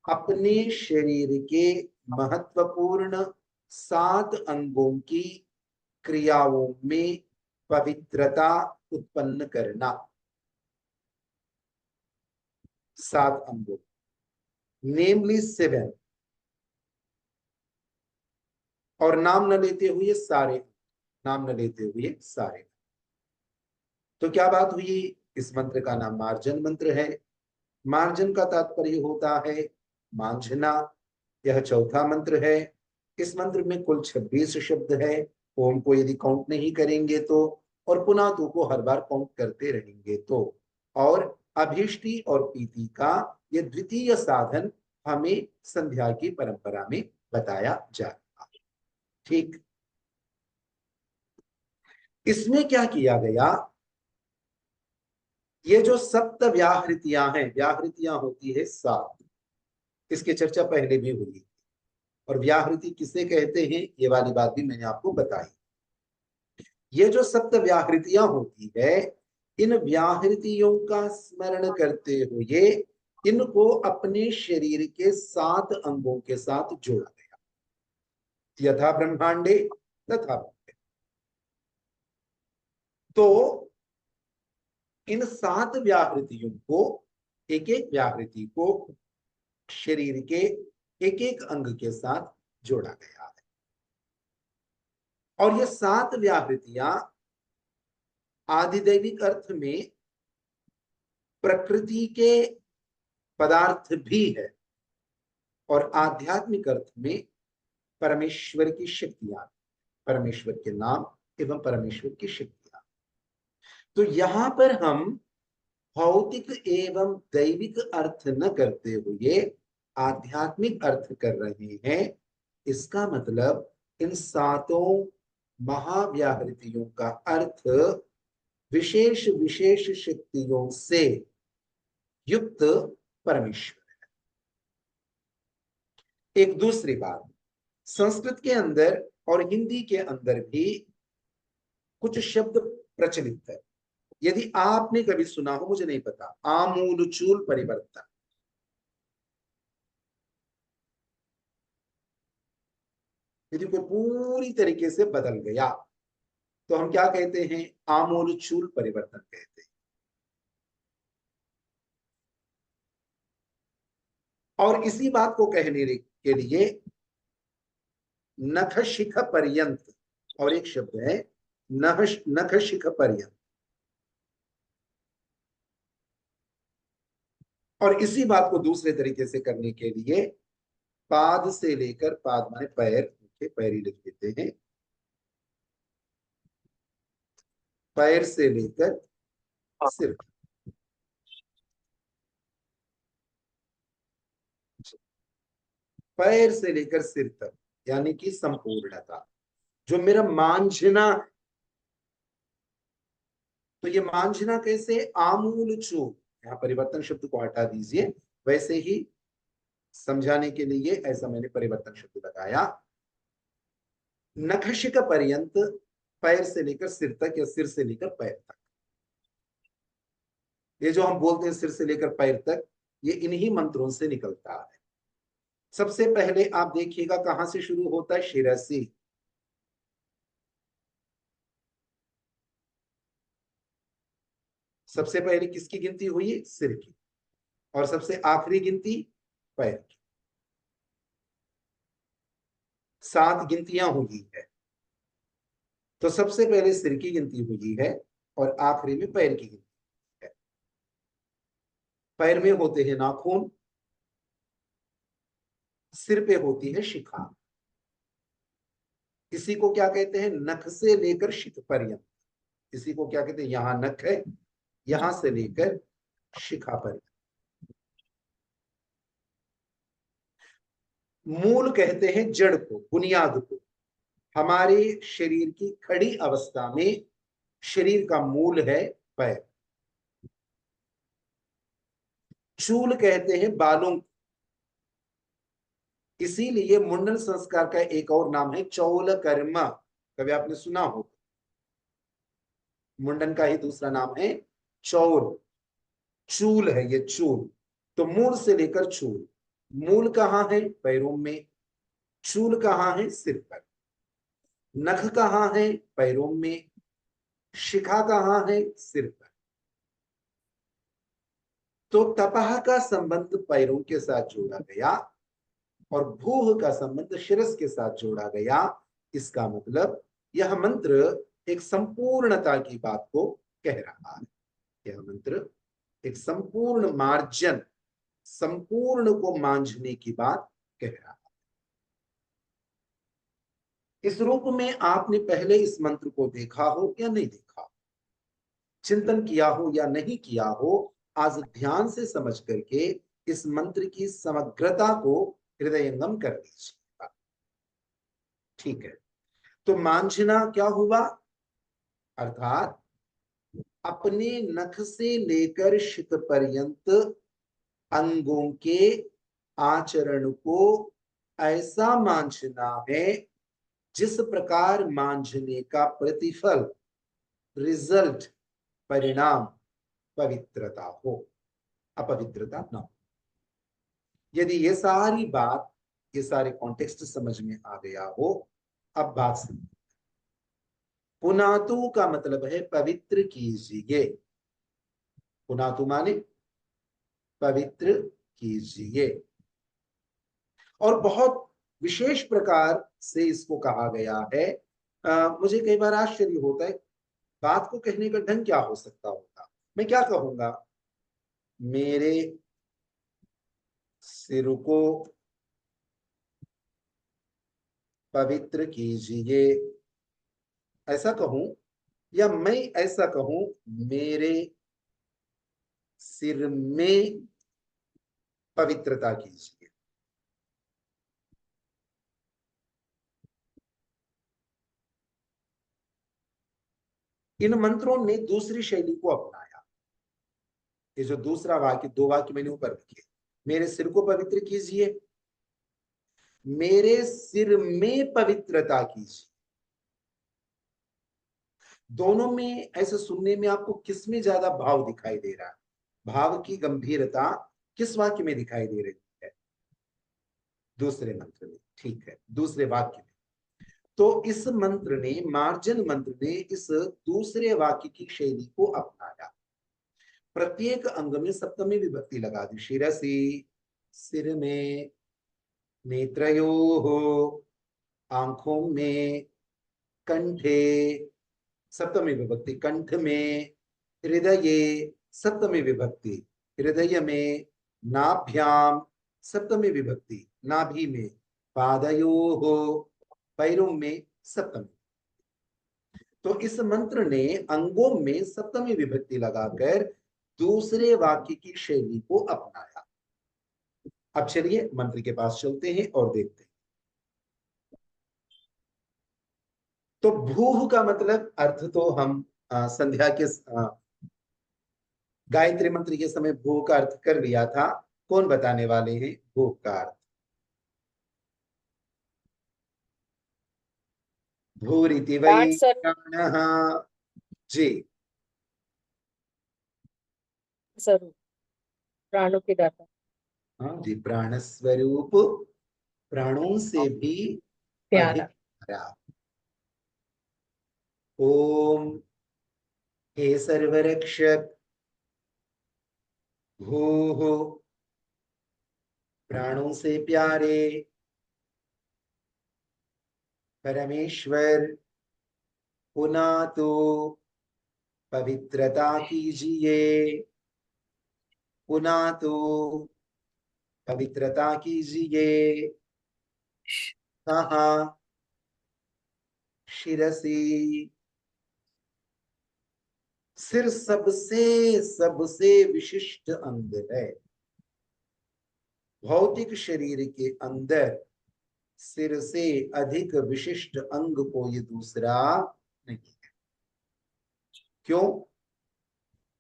अपने शरीर के महत्वपूर्ण 7 अंगों की क्रियाओं में पवित्रता उत्पन्न करना। 7 अंगों, नेमली 7, और नाम न लेते हुए सारे, नाम न लेते हुए सारे। तो क्या बात हुई? इस मंत्र का नाम मार्जन मंत्र है। मार्जन का तात्पर्य होता है मांझना। यह चौथा मंत्र है। इस मंत्र में कुल 26 शब्द है। ओम को यदि काउंट नहीं करेंगे तो और पुनः तू को हर बार काउंट करते रहेंगे तो, और अभीष्टि और पीति का ये द्वितीय साधन हमें संध्या की परंपरा में बताया जा रहा है। ठीक, इसमें क्या किया गया, ये जो सप्त व्याहृतियां हैं, व्याहृतियां होती है 7, इसकी चर्चा पहले भी हुई, और व्याहृति किसे कहते हैं ये वाली बात भी मैंने आपको बताई। ये जो सप्त व्याहृतियां होती है, इन व्याहृतियों का स्मरण करते हुए इनको अपने शरीर के 7 अंगों के साथ जोड़ा गया, यथा ब्रह्मांडे तथा ब्रह्मे। तो इन 7 व्याहृतियों को, एक एक व्याहृति को शरीर के एक एक अंग के साथ जोड़ा गया है। और ये 7 व्याहृतियां आधिदैविक अर्थ में प्रकृति के पदार्थ भी है, और आध्यात्मिक अर्थ में परमेश्वर की शक्तियां, परमेश्वर के नाम एवं परमेश्वर की शक्तियां। तो यहां पर हम भौतिक एवं दैविक अर्थ न करते हुए आध्यात्मिक अर्थ कर रहे हैं। इसका मतलब इन 7 महाव्याहृतियों का अर्थ विशेष विशेष शक्तियों से युक्त परमेश्वर है। एक दूसरी बात, संस्कृत के अंदर और हिंदी के अंदर भी कुछ शब्द प्रचलित है। यदि आपने कभी सुना हो, मुझे नहीं पता, आमूलचूल परिवर्तन। यदि कोई पूरी तरीके से बदल गया तो हम क्या कहते हैं, आमूलचूल परिवर्तन कहते हैं। और इसी बात को कहने के लिए नख शिख पर्यंत, और एक शब्द है नख शिख पर्यंत, और इसी बात को दूसरे तरीके से करने के लिए पाद से लेकर, पाद माने पैर, पैर ही लिख देते हैं, पैर से लेकर सिर, पैर से लेकर सिर तक, यानी कि संपूर्णता। जो मेरा मांझना, तो ये मांझना कैसे, आमूल चूल, यहाँ परिवर्तन शब्द को हटा दीजिए, वैसे ही समझाने के लिए ऐसा मैंने परिवर्तन शब्द लगाया। नखशिक पर्यंत, पैर से लेकर सिर तक या सिर से लेकर पैर तक। ये जो हम बोलते हैं सिर से लेकर पैर तक, ये इन्हीं मंत्रों से निकलता है। सबसे पहले आप देखिएगा कहां से शुरू होता है, शिरसी। सबसे पहले किसकी गिनती हुई, सिर की, और सबसे आखिरी गिनती पैर की। 7 गिनतियां हुई है, तो सबसे पहले सिर की गिनती हुई है और आखिरी में पैर की गिनती है। पैर में होते हैं नाखून, सिर पे होती है शिखा। इसी को क्या कहते हैं, नख से लेकर शिख पर्यंत। इसी को क्या कहते हैं, यहां नख है, यहां से लेकर शिखा पर्यंत। मूल कहते हैं जड़ को, बुनियाद को। हमारे शरीर की खड़ी अवस्था में शरीर का मूल है पैर। चूल कहते हैं बालों, इसीलिए मुंडन संस्कार का एक और नाम है चौल कर्म। कभी आपने सुना हो, मुंडन का ही दूसरा नाम है चौल, चूल है ये, चूल। तो मूल से लेकर चूल, मूल कहाँ है, पैरों में, चूल कहाँ है, सिर पर, नख कहाँ है, पैरों में, शिखा कहाँ है, सिर पर। तो तपह का संबंध पैरों के साथ जोड़ा गया और भूह का संबंध शिरस के साथ जोड़ा गया। इसका मतलब यह मंत्र एक संपूर्णता की बात को कह रहा है। यह मंत्र एक संपूर्ण मार्जन, संपूर्ण को मांझने की बात कह रहा है। इस रूप में आपने पहले इस मंत्र को देखा हो या नहीं देखा, चिंतन किया हो या नहीं किया हो, आज ध्यान से समझ करके इस मंत्र की समग्रता को हृदयंगम कर दीजिएगा। ठीक है, तो मांझना क्या हुआ? अर्थात अपने नख से लेकर शिख पर्यंत अंगों के आचरण को ऐसा मांझना है जिस प्रकार मांझने का प्रतिफल, रिजल्ट, परिणाम पवित्रता हो, अपवित्रता न हो। यदि ये सारी बात, ये सारे कॉन्टेक्स्ट समझ में आ गया हो, अब बात समझ। पुनातु का मतलब है पवित्र कीजिए। पुनातु माने पवित्र कीजिए, और बहुत विशेष प्रकार से इसको कहा गया है। मुझे कई बार आश्चर्य होता है, बात को कहने का ढंग क्या हो सकता होगा। मैं क्या कहूंगा? मेरे सिर को पवित्र कीजिए, ऐसा कहूं, या मैं ऐसा कहूं, मेरे सिर में पवित्रता कीजिए। इन मंत्रों ने दूसरी शैली को अपनाया। ये जो दूसरा वाक्य, दो वाक्य मैंने ऊपर लिखे, मेरे सिर को पवित्र कीजिए, मेरे सिर में पवित्रता कीजिए। दोनों में ऐसे सुनने में आपको किसमें ज्यादा भाव दिखाई दे रहा है? भाव की गंभीरता किस वाक्य में दिखाई दे रही है? दूसरे मंत्र में। ठीक है, दूसरे वाक्य में। तो इस मंत्र ने, मार्जन मंत्र ने इस दूसरे वाक्य की शैली को अपनाया। प्रत्येक अंग में सप्तमी विभक्ति लगा दी। शिरसी, सिर में, नेत्रयोः, आंखों में, कंठे, सप्तमी विभक्ति, कंठ में, हृदये, सप्तमी विभक्ति, हृदय में, नाभ्याम, सप्तमी विभक्ति, नाभि में, पादयोः, पैरों में, सप्तमी। तो इस मंत्र ने अंगों में सप्तमी विभक्ति लगाकर दूसरे वाक्य की शैली को अपनाया। अब चलिए मंत्र के पास चलते हैं और देखते हैं। तो भूह का मतलब, अर्थ तो हम संध्या के गायत्री मंत्र के समय भूह का अर्थ कर लिया था। कौन बताने वाले हैं भूह का अर्थ? भूरिति वै प्राण सर, प्राणः। जी, जरूर। प्राणों के दाता। हाँ जी, प्राण स्वरूप, प्राणों से भी अधिक प्यारा। प्यारा। ओम, हे सर्वरक्षक, भूः, प्राणों से प्यारे परमेश्वर, पुनातु, पवित्रता कीजिए, पुनातु, पवित्रता कीजिए। कहाँ? शिरसी। सिर सबसे सबसे विशिष्ट अंग है। भौतिक शरीर के अंदर सिर से अधिक विशिष्ट अंग कोई दूसरा नहीं है। क्यों?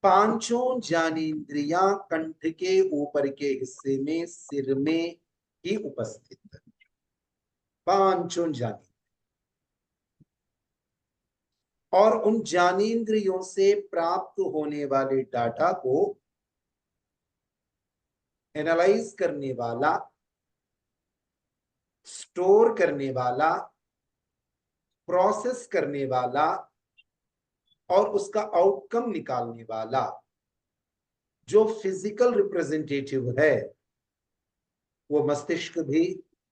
पांचों ज्ञानेंद्रियां कंठ के ऊपर के हिस्से में, सिर में ही उपस्थित है। पांचों ज्ञानेंद्रिय, और उन ज्ञानेंद्रियों से प्राप्त होने वाले डाटा को एनालाइज करने वाला, स्टोर करने वाला, प्रोसेस करने वाला और उसका आउटकम निकालने वाला जो फिजिकल रिप्रेजेंटेटिव है, वो मस्तिष्क भी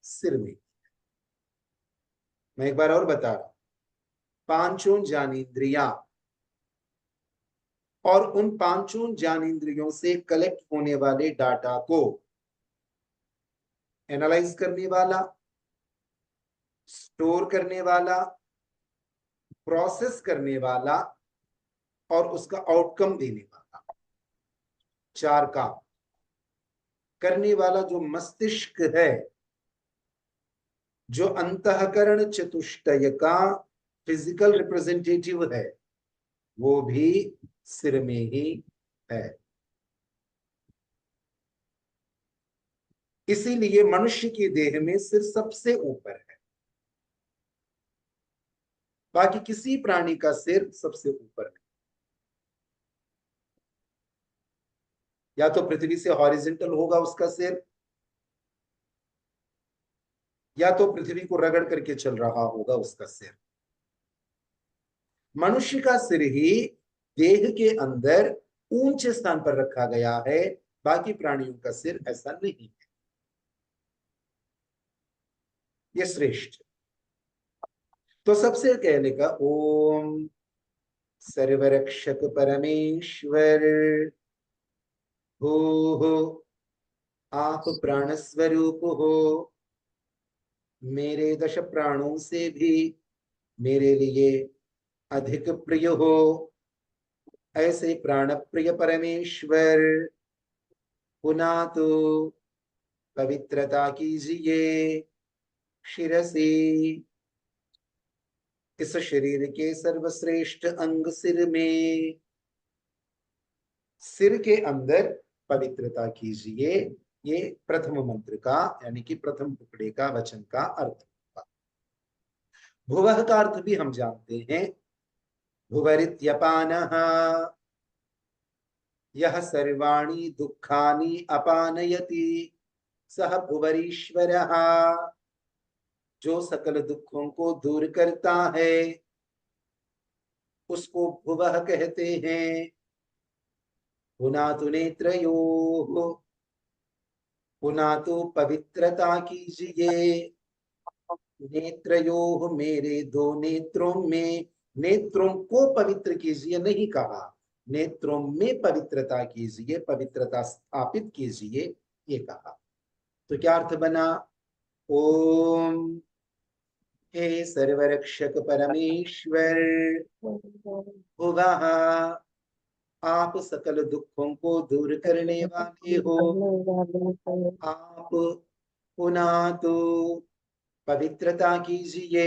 सिर में। मैं एक बार और बता रहा हूं, पांचों ज्ञानेंद्रियां, और उन पांचों ज्ञानेंद्रियों से कलेक्ट होने वाले डाटा को एनालाइज करने वाला, स्टोर करने वाला, प्रोसेस करने वाला और उसका आउटकम देने वाला, 4 का करने वाला जो मस्तिष्क है, जो अंतःकरण चतुष्टय का फिजिकल रिप्रेजेंटेटिव है, वो भी सिर में ही है। इसीलिए मनुष्य की देह में सिर सबसे ऊपर है, बाकी किसी प्राणी का सिर सबसे ऊपर नहीं। या तो पृथ्वी से हॉरिजॉन्टल होगा उसका सिर, या तो पृथ्वी को रगड़ करके चल रहा होगा उसका सिर। मनुष्य का सिर ही देह के अंदर ऊंचे स्थान पर रखा गया है, बाकी प्राणियों का सिर ऐसा नहीं है, ये श्रेष्ठ। तो सबसे कहने का ओम सर्वरक्षक परमेश्वर हो, आप प्राण स्वरूप हो, मेरे 10 प्राणों से भी मेरे लिए अधिक प्रिय हो, ऐसे प्राण प्रिय परमेश्वर पुनः तो पवित्रता कीजिए शिरसी, इस शरीर के सर्वश्रेष्ठ अंग सिर में, सिर के अंदर पवित्रता कीजिए। ये प्रथम मंत्र का यानी कि प्रथम टुकड़े का वचन का अर्थ होगा। भुवः का अर्थ भी हम जानते हैं, भुवरित्यपानः, यह सर्वाणि दुखानि अपानयति सह भुवरीश्वरः, जो सकल दुखों को दूर करता है उसको भुवः कहते हैं। पुनातु नेत्रयोः, पुनातु पवित्रता कीजिए, नेत्रयोः मेरे 2 नेत्रों में, नेत्रों को पवित्र कीजिए नहीं कहा, नेत्रों में पवित्रता कीजिए, पवित्रता स्थापित कीजिए ये कहा। तो क्या अर्थ बना? ओम हे सर्वरक्षक परमेश्वर भुवः, आप सकल दुखों को दूर करने वाले हो, आप पुनः तो पवित्रता कीजिए,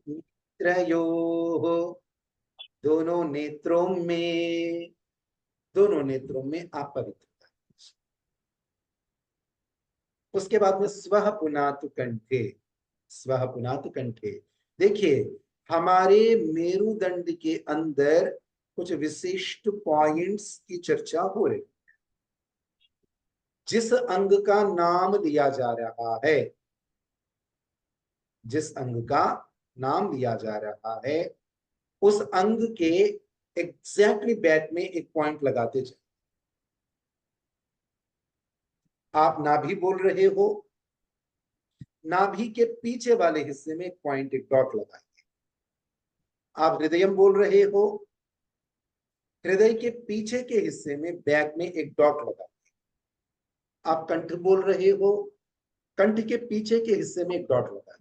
नेत्रयोः, दोनों नेत्रों में, दोनों नेत्रों में आप पवित्रता कीजिए। उसके बाद में स्वः पुनातु कंठे, स्वः पुनातु कंठे। देखिए हमारे मेरुदंड के अंदर कुछ विशिष्ट पॉइंट्स की चर्चा हो रही है। जिस अंग का नाम लिया जा रहा है, जिस अंग का नाम लिया जा रहा है, उस अंग के एग्जैक्टली बैक में एक पॉइंट लगाते जाए। आप नाभि बोल रहे हो, नाभि के पीछे वाले हिस्से में एक पॉइंट, एक डॉट लगाइए। आप हृदय बोल रहे हो, हृदय के पीछे के हिस्से में बैक में एक डॉट लगाइए। आप कंठ बोल रहे हो, कंठ के पीछे के हिस्से में एक डॉट लगाइए।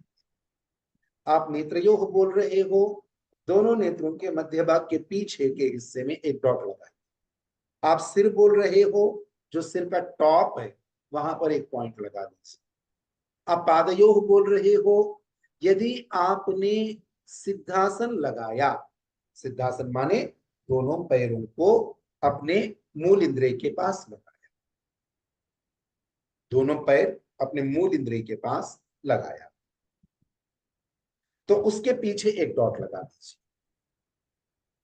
आप नेत्रयोः बोल रहे हो, दोनों नेत्रों के मध्य भाग के पीछे के हिस्से में एक डॉट लगाइए। आप सिर बोल रहे हो, जो सिर का टॉप है वहां पर एक पॉइंट लगा दीजिए। आप पादयोः बोल रहे हो, यदि आपने सिद्धासन लगाया, सिद्धासन माने दोनों पैरों को अपने मूल इंद्रिय के पास लगाया, दोनों पैर अपने मूल इंद्रिय के पास लगाया, तो उसके पीछे एक डॉट लगा दीजिए।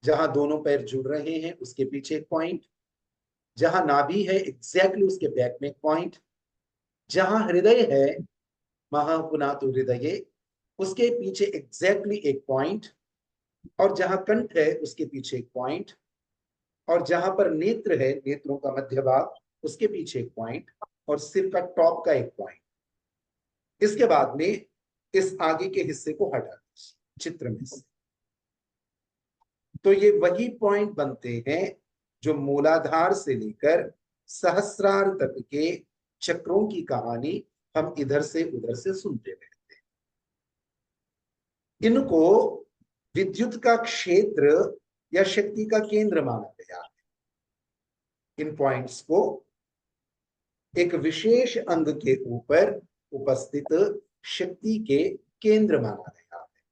जहां दोनों पैर जुड़ रहे हैं उसके पीछे एक पॉइंट, जहां नाभि है एग्जैक्टली उसके बैक में एक पॉइंट, जहां हृदय है महापुनातु हृदय, उसके पीछे एग्जैक्टली एक पॉइंट, और जहां कंठ है उसके पीछे एक पॉइंट, और जहां पर नेत्र है, नेत्रों का मध्य भाग, उसके पीछे एक पॉइंट, और सिर का टॉप का एक पॉइंट। इसके बाद में इस आगे के हिस्से को हटा दीजिए चित्र में से। तो ये वही पॉइंट बनते हैं जो मूलाधार से लेकर सहस्रार तक के चक्रों की कहानी हम इधर से उधर से सुनते रहते हैं। इनको विद्युत का क्षेत्र या शक्ति का केंद्र माना गया है। इन पॉइंट्स को एक विशेष अंग के ऊपर उपस्थित शक्ति के केंद्र माना गया है।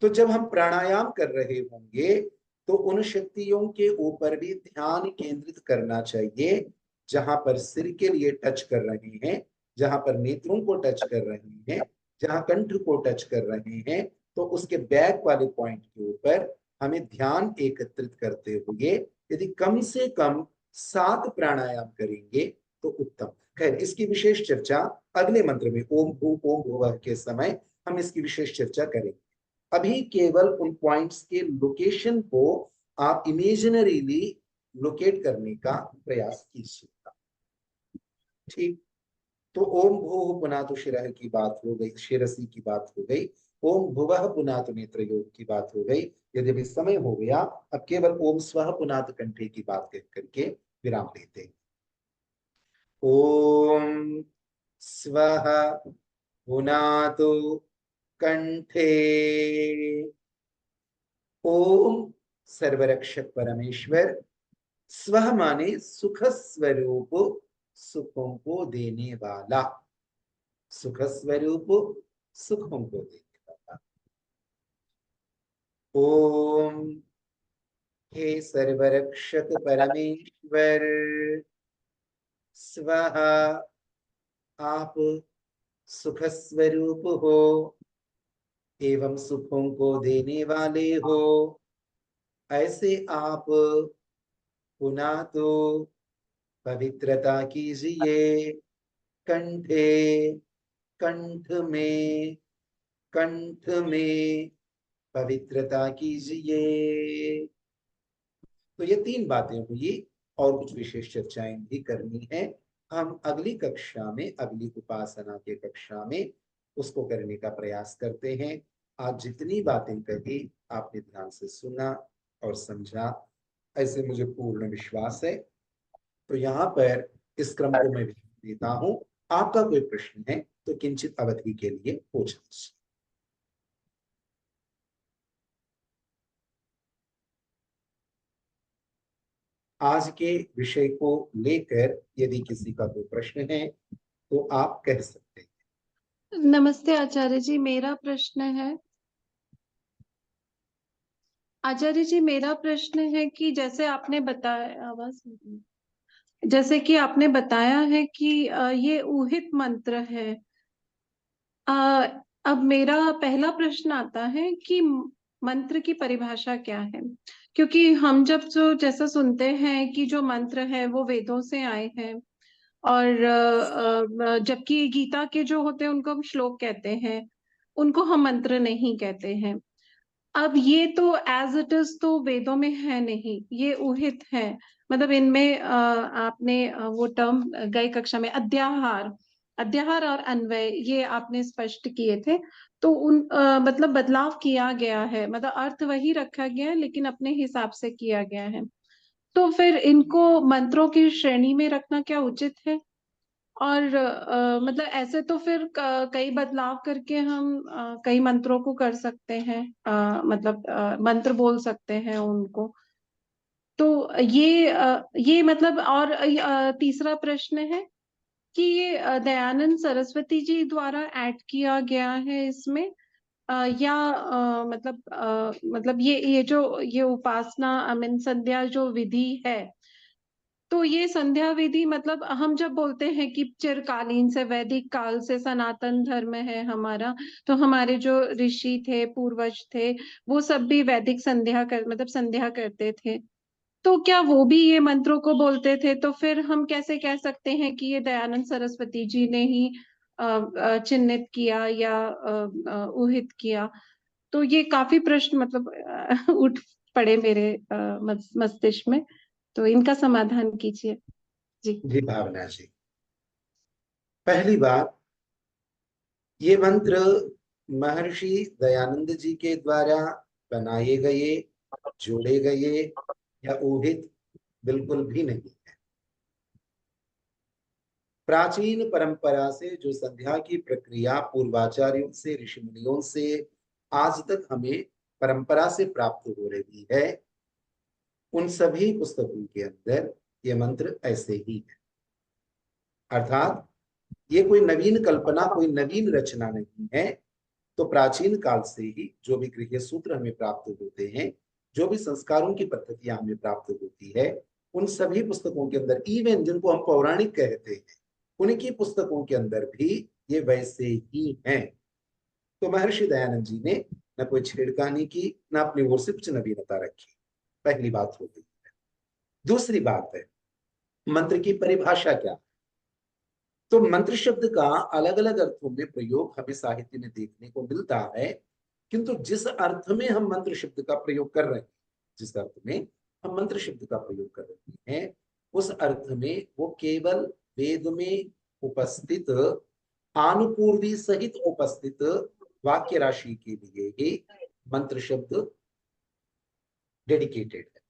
तो जब हम प्राणायाम कर रहे होंगे तो उन शक्तियों के ऊपर भी ध्यान केंद्रित करना चाहिए, जहां पर सिर के लिए टच कर रहे हैं, जहां पर नेत्रों को टच कर रहे हैं, जहां कंठ को टच कर रहे हैं, तो उसके बैक वाले पॉइंट के ऊपर हमें ध्यान एकत्रित करते हुए यदि कम से कम 7 प्राणायाम करेंगे तो उत्तम। खैर, इसकी विशेष चर्चा अगले मंत्र में ओम भूर्भुवः के समय हम इसकी विशेष चर्चा करेंगे। अभी केवल उन पॉइंट्स के लोकेशन को आप इमेजिनरीली लोकेट करने का प्रयास कीजिएगा। ठीक, तो ओम भूः पुनातु शिरः की बात हो गई, शिरसी की बात हो गई, ओम भुवः पुनातु नेत्र योग की बात हो गई। यदि भी समय हो गया, अब केवल ओम स्वः पुनातु कंठे की बात कह करके विराम लेते हैं। ओम स्वः पुनातु कंठे। ओम सर्वरक्षक परमेश्वर, स्वः माने सुख स्वरूप, सुखों को देने वाला, सुख स्वरूप सुखों को देने वाला। ओम हे सर्वरक्षक परमेश्वर, स्वः आप सुख स्वरूप हो एवं सुखों को देने वाले हो, ऐसे आप पुनः तो पवित्रता कीजिए कंठे, कंठ में, कंठ में पवित्रता कीजिए। तो ये 3 बातें हुई और कुछ विशेष चर्चाएं भी करनी है। हम अगली कक्षा में, अगली उपासना के कक्षा में उसको करने का प्रयास करते हैं। आज जितनी बातें कही आपने ध्यान से सुना और समझा, ऐसे मुझे पूर्ण विश्वास है। तो यहाँ पर इस क्रम को मैं देता हूं। आपका कोई प्रश्न है तो किंचित अवधि के लिए पूछ लीजिए। आज के विषय को लेकर यदि किसी का कोई प्रश्न है तो आप कह सकते हैं। नमस्ते आचार्य जी, मेरा प्रश्न है। आचार्य जी, मेरा प्रश्न है कि जैसे आपने बताया, आवाज, जैसे कि आपने बताया है कि ये ऊहित मंत्र है। अब मेरा पहला प्रश्न आता है कि मंत्र की परिभाषा क्या है? क्योंकि हम जब जो जैसा सुनते हैं कि जो मंत्र है वो वेदों से आए हैं, और जबकि गीता के जो होते हैं उनको हम श्लोक कहते हैं, उनको हम मंत्र नहीं कहते हैं। अब ये तो एज इट इज तो वेदों में है नहीं, ये ऊहित है। मतलब इनमें आपने वो टर्म गई कक्षा में अध्याहार, अध्याहार और अन्वय ये आपने स्पष्ट किए थे। तो उन मतलब बदलाव किया गया है, मतलब अर्थ वही रखा गया है लेकिन अपने हिसाब से किया गया है। तो फिर इनको मंत्रों की श्रेणी में रखना क्या उचित है? और मतलब ऐसे तो फिर कई बदलाव करके हम कई मंत्रों को कर सकते हैं, मतलब मंत्र बोल सकते हैं उनको। तो ये मतलब, और तीसरा प्रश्न है कि ये दयानंद सरस्वती जी द्वारा ऐड किया गया है इसमें, या मतलब ये जो ये उपासना, आई मीन संध्या जो विधि है, तो ये संध्या विधि मतलब हम जब बोलते हैं कि चिरकालीन से, वैदिक काल से सनातन धर्म है हमारा, तो हमारे जो ऋषि थे, पूर्वज थे, वो सब भी वैदिक संध्या मतलब संध्या करते थे। तो क्या वो भी ये मंत्रों को बोलते थे? तो फिर हम कैसे कह सकते हैं कि ये दयानंद सरस्वती जी ने ही चिन्हित किया या ऊहित किया? तो ये काफी प्रश्न मतलब उठ पड़े मेरे मस्तिष्क में, तो इनका समाधान कीजिए जी। जी भावना जी, पहली बात, ये मंत्र महर्षि दयानंद जी के द्वारा बनाए गए, जोड़े गए या ऊहित बिल्कुल भी नहीं है। प्राचीन परंपरा से जो संध्या की प्रक्रिया पूर्वाचार्यों से, ऋषि मुनियों से आज तक हमें परंपरा से प्राप्त हो रही है, उन सभी पुस्तकों के अंदर ये मंत्र ऐसे ही है। अर्थात ये कोई नवीन कल्पना, कोई नवीन रचना नहीं है। तो प्राचीन काल से ही जो भी गृह्य सूत्र हमें प्राप्त होते हैं, जो भी संस्कारों की पद्धतियां हमें प्राप्त होती है, उन सभी पुस्तकों के अंदर, इवन जिनको हम पौराणिक कहते हैं, उनकी पुस्तकों के अंदर भी ये वैसे ही हैं। तो महर्षि दयानंद जी ने न कोई छेड़खानी की, न अपनी ओर से कुछ नवीनता रखी। पहली बात हो गई। दूसरी बात है मंत्र की परिभाषा क्या है। तो मंत्र शब्द का अलग अलग अर्थों में प्रयोग हमें साहित्य में देखने को मिलता है, किंतु जिस अर्थ में हम मंत्र शब्द का प्रयोग कर रहे हैं, जिस अर्थ में हम मंत्र शब्द का प्रयोग कर रहे हैं, उस अर्थ में वो केवल वेद में उपस्थित आनुपूर्वी सहित उपस्थित वाक्य राशि के लिए ही मंत्र शब्द डेडिकेटेड है।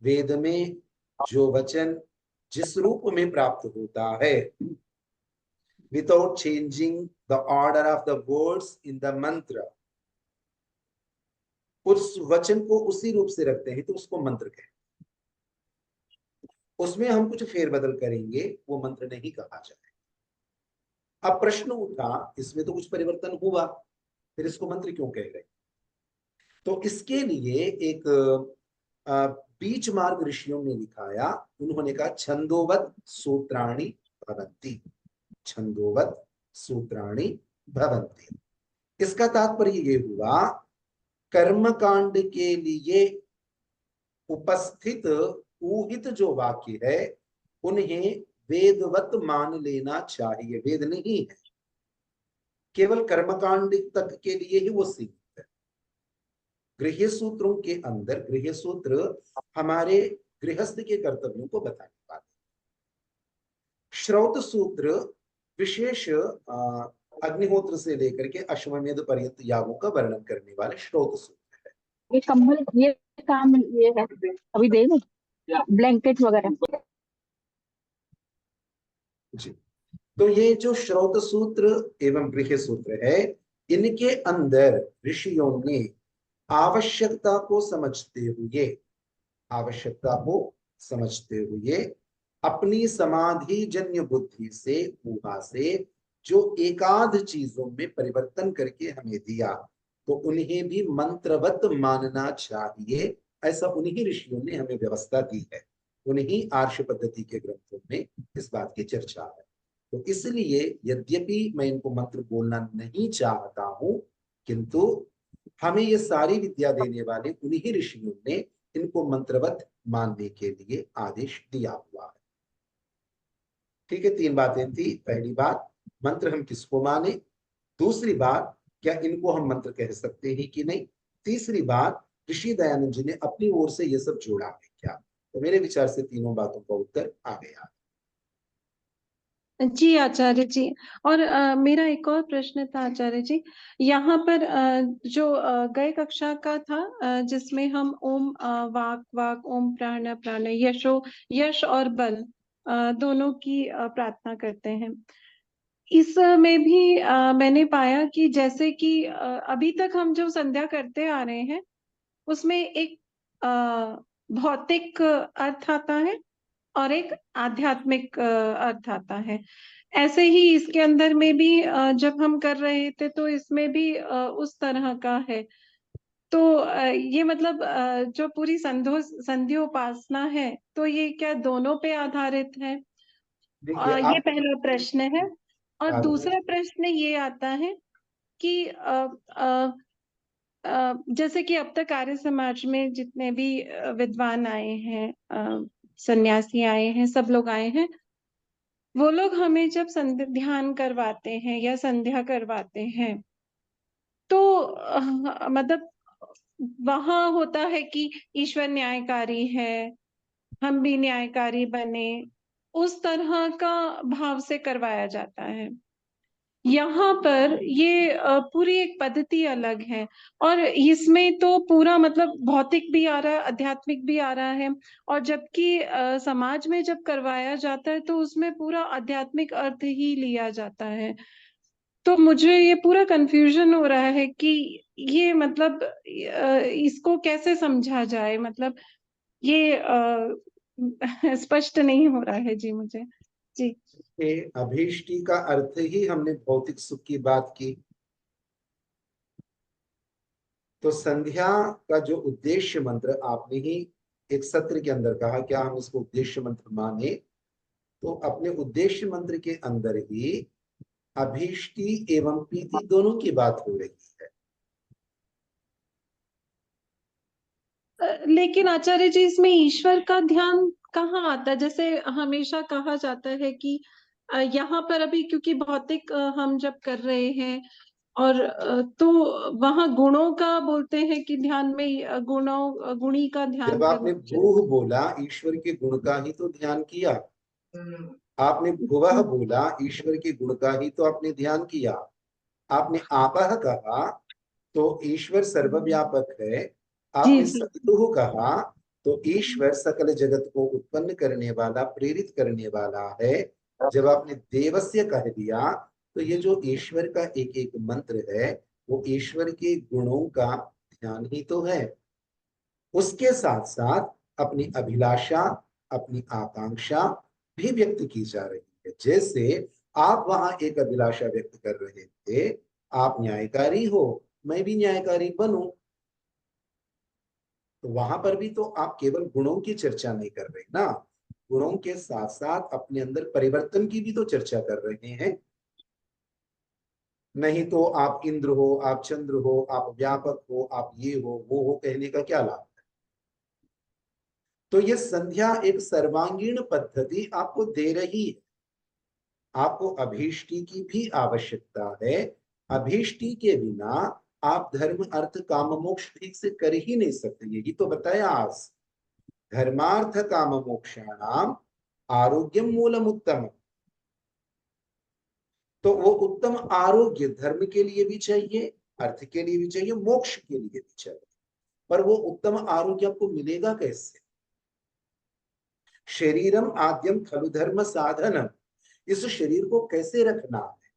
वेद में जो वचन जिस रूप में प्राप्त होता है, without changing the order of the words in the मंत्र, उस वचन को उसी रूप से रखते हैं तो उसको मंत्र कहते हैं। उसमें हम कुछ फेरबदल करेंगे, वो मंत्र नहीं कहा जाएगा। अब प्रश्न उठा, इसमें तो कुछ परिवर्तन हुआ, फिर इसको मंत्र क्यों कह रहे? तो इसके लिए एक बीच मार्ग ऋषियों ने लिखाया। उन्होंने कहा छंदोवत सूत्राणि भवन्ति, छंदोवत सूत्राणि भवन्ति। इसका तात्पर्य ये हुआ, कर्मकांड के लिए उपस्थित ऊहित जो वाक्य है उन्हें वेदवत मान लेना चाहिए। वेद नहीं है, केवल कर्मकांड तक के लिए ही वो सीमित है। गृह्य सूत्रों के अंदर, गृह्य सूत्र हमारे गृहस्थ के कर्तव्यों को बताने वाले। श्रौत सूत्र विशेष अग्निहोत्र से लेकर के अश्वमेध पर्यंत यागों का वर्णन करने वाले श्रौत सूत्र है। ये कंबल, ये काम ये है, अभी दे दो ब्लैंकेट वगैरह। जी, तो ये जो श्रौत सूत्र एवं गृह्य सूत्र है, इनके अंदर ऋषियों ने आवश्यकता को समझते हुए, आवश्यकता को समझते हुए अपनी समाधि जन्य बुद्धि से, ऊहा से जो एकाध चीजों में परिवर्तन करके हमें दिया, तो उन्हें भी मंत्रवत मानना चाहिए। ऐसा उन्हीं ऋषियों ने हमें व्यवस्था दी है। उन्हीं आर्ष पद्धति के ग्रंथों में इस बात की चर्चा है। तो इसलिए यद्यपि मैं इनको मंत्र बोलना नहीं चाहता हूं, किंतु हमें ये सारी विद्या देने वाले उन्हीं ऋषियों ने इनको मंत्रवत मानने के लिए आदेश दिया हुआ है। ठीक है, तीन बातें थी। पहली बात, मंत्र हम किसको माने। दूसरी बात, क्या इनको हम मंत्र कह सकते हैं कि नहीं। तीसरी बात, ऋषि दयानंद जी ने अपनी ओर से ये सब जोड़ा है क्या। तो मेरे विचार से तीनों बातों का उत्तर आ गया। जी आचार्य जी, और मेरा एक और प्रश्न था आचार्य जी। यहाँ पर जो गए कक्षा का था, जिसमें हम ओम वाक वाक, ओम प्राण प्राण, यश और बल दोनों की प्रार्थना करते हैं। इसमें भी मैंने पाया कि जैसे कि अभी तक हम जो संध्या करते आ रहे हैं उसमें एक भौतिक अर्थ आता है और एक आध्यात्मिक अर्थ आता है। ऐसे ही इसके अंदर में भी जब हम कर रहे थे तो इसमें भी उस तरह का है। तो ये मतलब जो पूरी संध्या उपासना है, तो ये क्या दोनों पे आधारित है? देखिए, ये आप पहला प्रश्न है। और दूसरा प्रश्न ये आता है कि जैसे कि अब तक आर्य समाज में जितने भी विद्वान आए हैं, सन्यासी आए हैं, सब लोग आए हैं, वो लोग हमें जब ध्यान करवाते हैं या संध्या करवाते हैं तो मतलब वहां होता है कि ईश्वर न्यायकारी है, हम भी न्यायकारी बने, उस तरह का भाव से करवाया जाता है। यहाँ पर ये पूरी एक पद्धति अलग है, और इसमें तो पूरा मतलब भौतिक भी आ रहा है, आध्यात्मिक भी आ रहा है। और जबकि समाज में जब करवाया जाता है तो उसमें पूरा आध्यात्मिक अर्थ ही लिया जाता है। तो मुझे ये पूरा कंफ्यूजन हो रहा है कि ये मतलब इसको कैसे समझा जाए, मतलब ये स्पष्ट नहीं हो रहा है जी मुझे। जी ये अभीष्टि का अर्थ ही हमने भौतिक सुख की बात की। तो संध्या का जो उद्देश्य मंत्र आपने ही एक सत्र के अंदर कहा, क्या हम इसको उद्देश्य मंत्र माने? तो अपने उद्देश्य मंत्र के अंदर ही अभीष्टि एवं प्रीति दोनों की बात हो रही है। लेकिन आचार्य जी इसमें ईश्वर का ध्यान कहाँ आता है? जैसे हमेशा कहा जाता है कि यहाँ पर अभी क्योंकि भौतिक हम जब कर रहे हैं और तो वहाँ गुणों का बोलते हैं कि ध्यान में गुणी का ध्यान जब आपने करना भूह बोला, ईश्वर के गुण का ही तो ध्यान किया। आपने भुवः बोला, ईश्वर के गुण का ही तो आपने ध्यान किया। आपने आपः कहा तो ईश्वर सर्वव्यापक है। जी आपने जी सतुः कहा तो ईश्वर सकल जगत को उत्पन्न करने वाला, प्रेरित करने वाला है। जब आपने देवस्य कह दिया तो ये जो ईश्वर का एक एक मंत्र है वो ईश्वर के गुणों का ध्यान ही तो है। उसके साथ साथ अपनी अभिलाषा, अपनी आकांक्षा भी व्यक्त की जा रही है। जैसे आप वहां एक अभिलाषा व्यक्त कर रहे थे, आप न्यायकारी हो, मैं भी न्यायकारी बनूं। तो वहां पर भी तो आप केवल गुणों की चर्चा नहीं कर रहे ना, गुणों के साथ साथ अपने अंदर परिवर्तन की भी तो चर्चा कर रहे हैं। नहीं तो आप इंद्र हो, आप चंद्र हो, आप व्यापक हो, आप ये हो वो हो, कहने का क्या लाभ? तो ये संध्या एक सर्वांगीण पद्धति आपको दे रही है। आपको अभीष्टि की भी आवश्यकता है। अभीष्टि के बिना आप धर्म अर्थ काम मोक्ष ठीक से कर ही नहीं सकते। यही तो बताया आज, धर्मार्थ काम मोक्षाणाम आरोग्यम मूलम उत्तम। तो वो उत्तम आरोग्य धर्म के लिए भी चाहिए, अर्थ के लिए भी चाहिए, मोक्ष के लिए भी चाहिए। पर वो उत्तम आरोग्य आपको मिलेगा कैसे? शरीरम आद्यम खलु धर्म साधनम, इस शरीर को कैसे रखना है,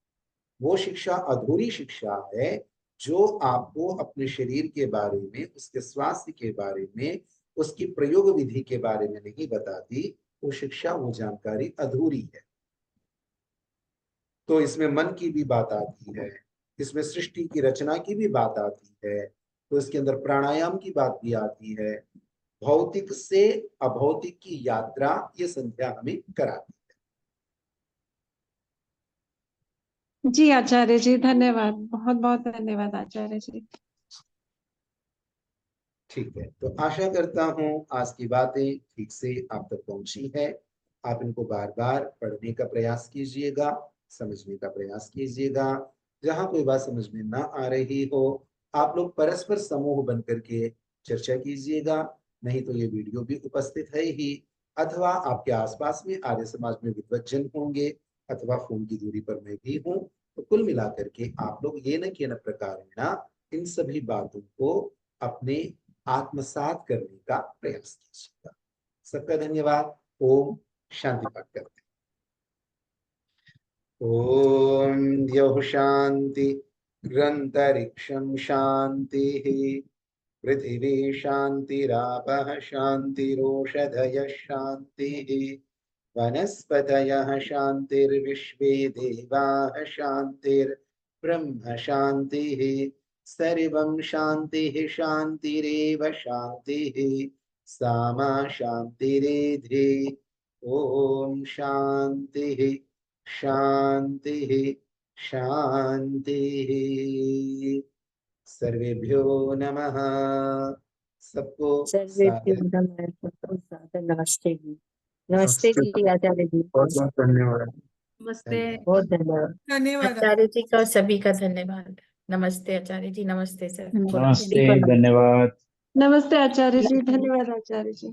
वो शिक्षा अधूरी शिक्षा है। जो आपको अपने शरीर के बारे में, उसके स्वास्थ्य के बारे में, उसकी प्रयोग विधि के बारे में नहीं बताती, वो शिक्षा, वो जानकारी अधूरी है। तो इसमें मन की भी बात आती है, इसमें सृष्टि की रचना की भी बात आती है, तो इसके अंदर प्राणायाम की बात भी आती है। भौतिक से अभौतिक की यात्रा ये संध्या हमें कराती है। जी आचार्य जी, धन्यवाद, बहुत बहुत धन्यवाद आचार्य जी। ठीक है, तो आशा करता हूं आज की बातें ठीक से आप तक पहुंची है। आप इनको बार बार पढ़ने का प्रयास कीजिएगा, समझने का प्रयास कीजिएगा। जहां कोई बात समझ में ना आ रही हो, आप लोग परस्पर समूह बन करके चर्चा कीजिएगा। नहीं तो ये वीडियो भी उपस्थित है ही, अथवा आपके आसपास में आर्य समाज में विद्वज्जन होंगे, अथवा फोन की दूरी पर मैं भी हूँ। तो कुल मिलाकर के आप लोग ये न के न प्रकार इन सभी बातों को अपने आत्मसात करने का प्रयास कीजिएगा। सबका धन्यवाद। ओम शांति पाठ करते हैं। ओम द्यौः शांति, ग्रंतरिक्षं शांति, पृथिवी शांतिरापः शांतिरोषधयः शांतिः, वनस्पतयः शांतिर्विश्वे देवाः शांतिर्ब्रह्म शांतिः। सर्वं शांतिः शांतिरेव शांतिः, सामा शांतिरेधि। ओम शांतिः शांतिः शांतिः। सर्वेभ्यो नमः। सबको सर्वेभ्यो सादर नमः। सबको सादर नमस्ते जी। नमस्ते जी आचार्य जी। बहुत बहुत धन्यवाद। नमस्ते बहुत धन्यवाद। धन्यवाद। आचार्य जी का, सभी का धन्यवाद। नमस्ते आचार्य जी, नमस्ते सर। नमस्ते, सभी को धन्यवाद। नमस्ते आचार्य जी, धन्यवाद आचार्य जी।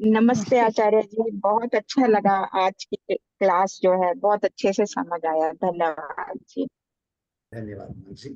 नमस्ते आचार्य जी, बहुत अच्छा लगा। आज की क्लास जो है बहुत अच्छे से समझ आया। धन्यवाद जी। धन्यवाद जी।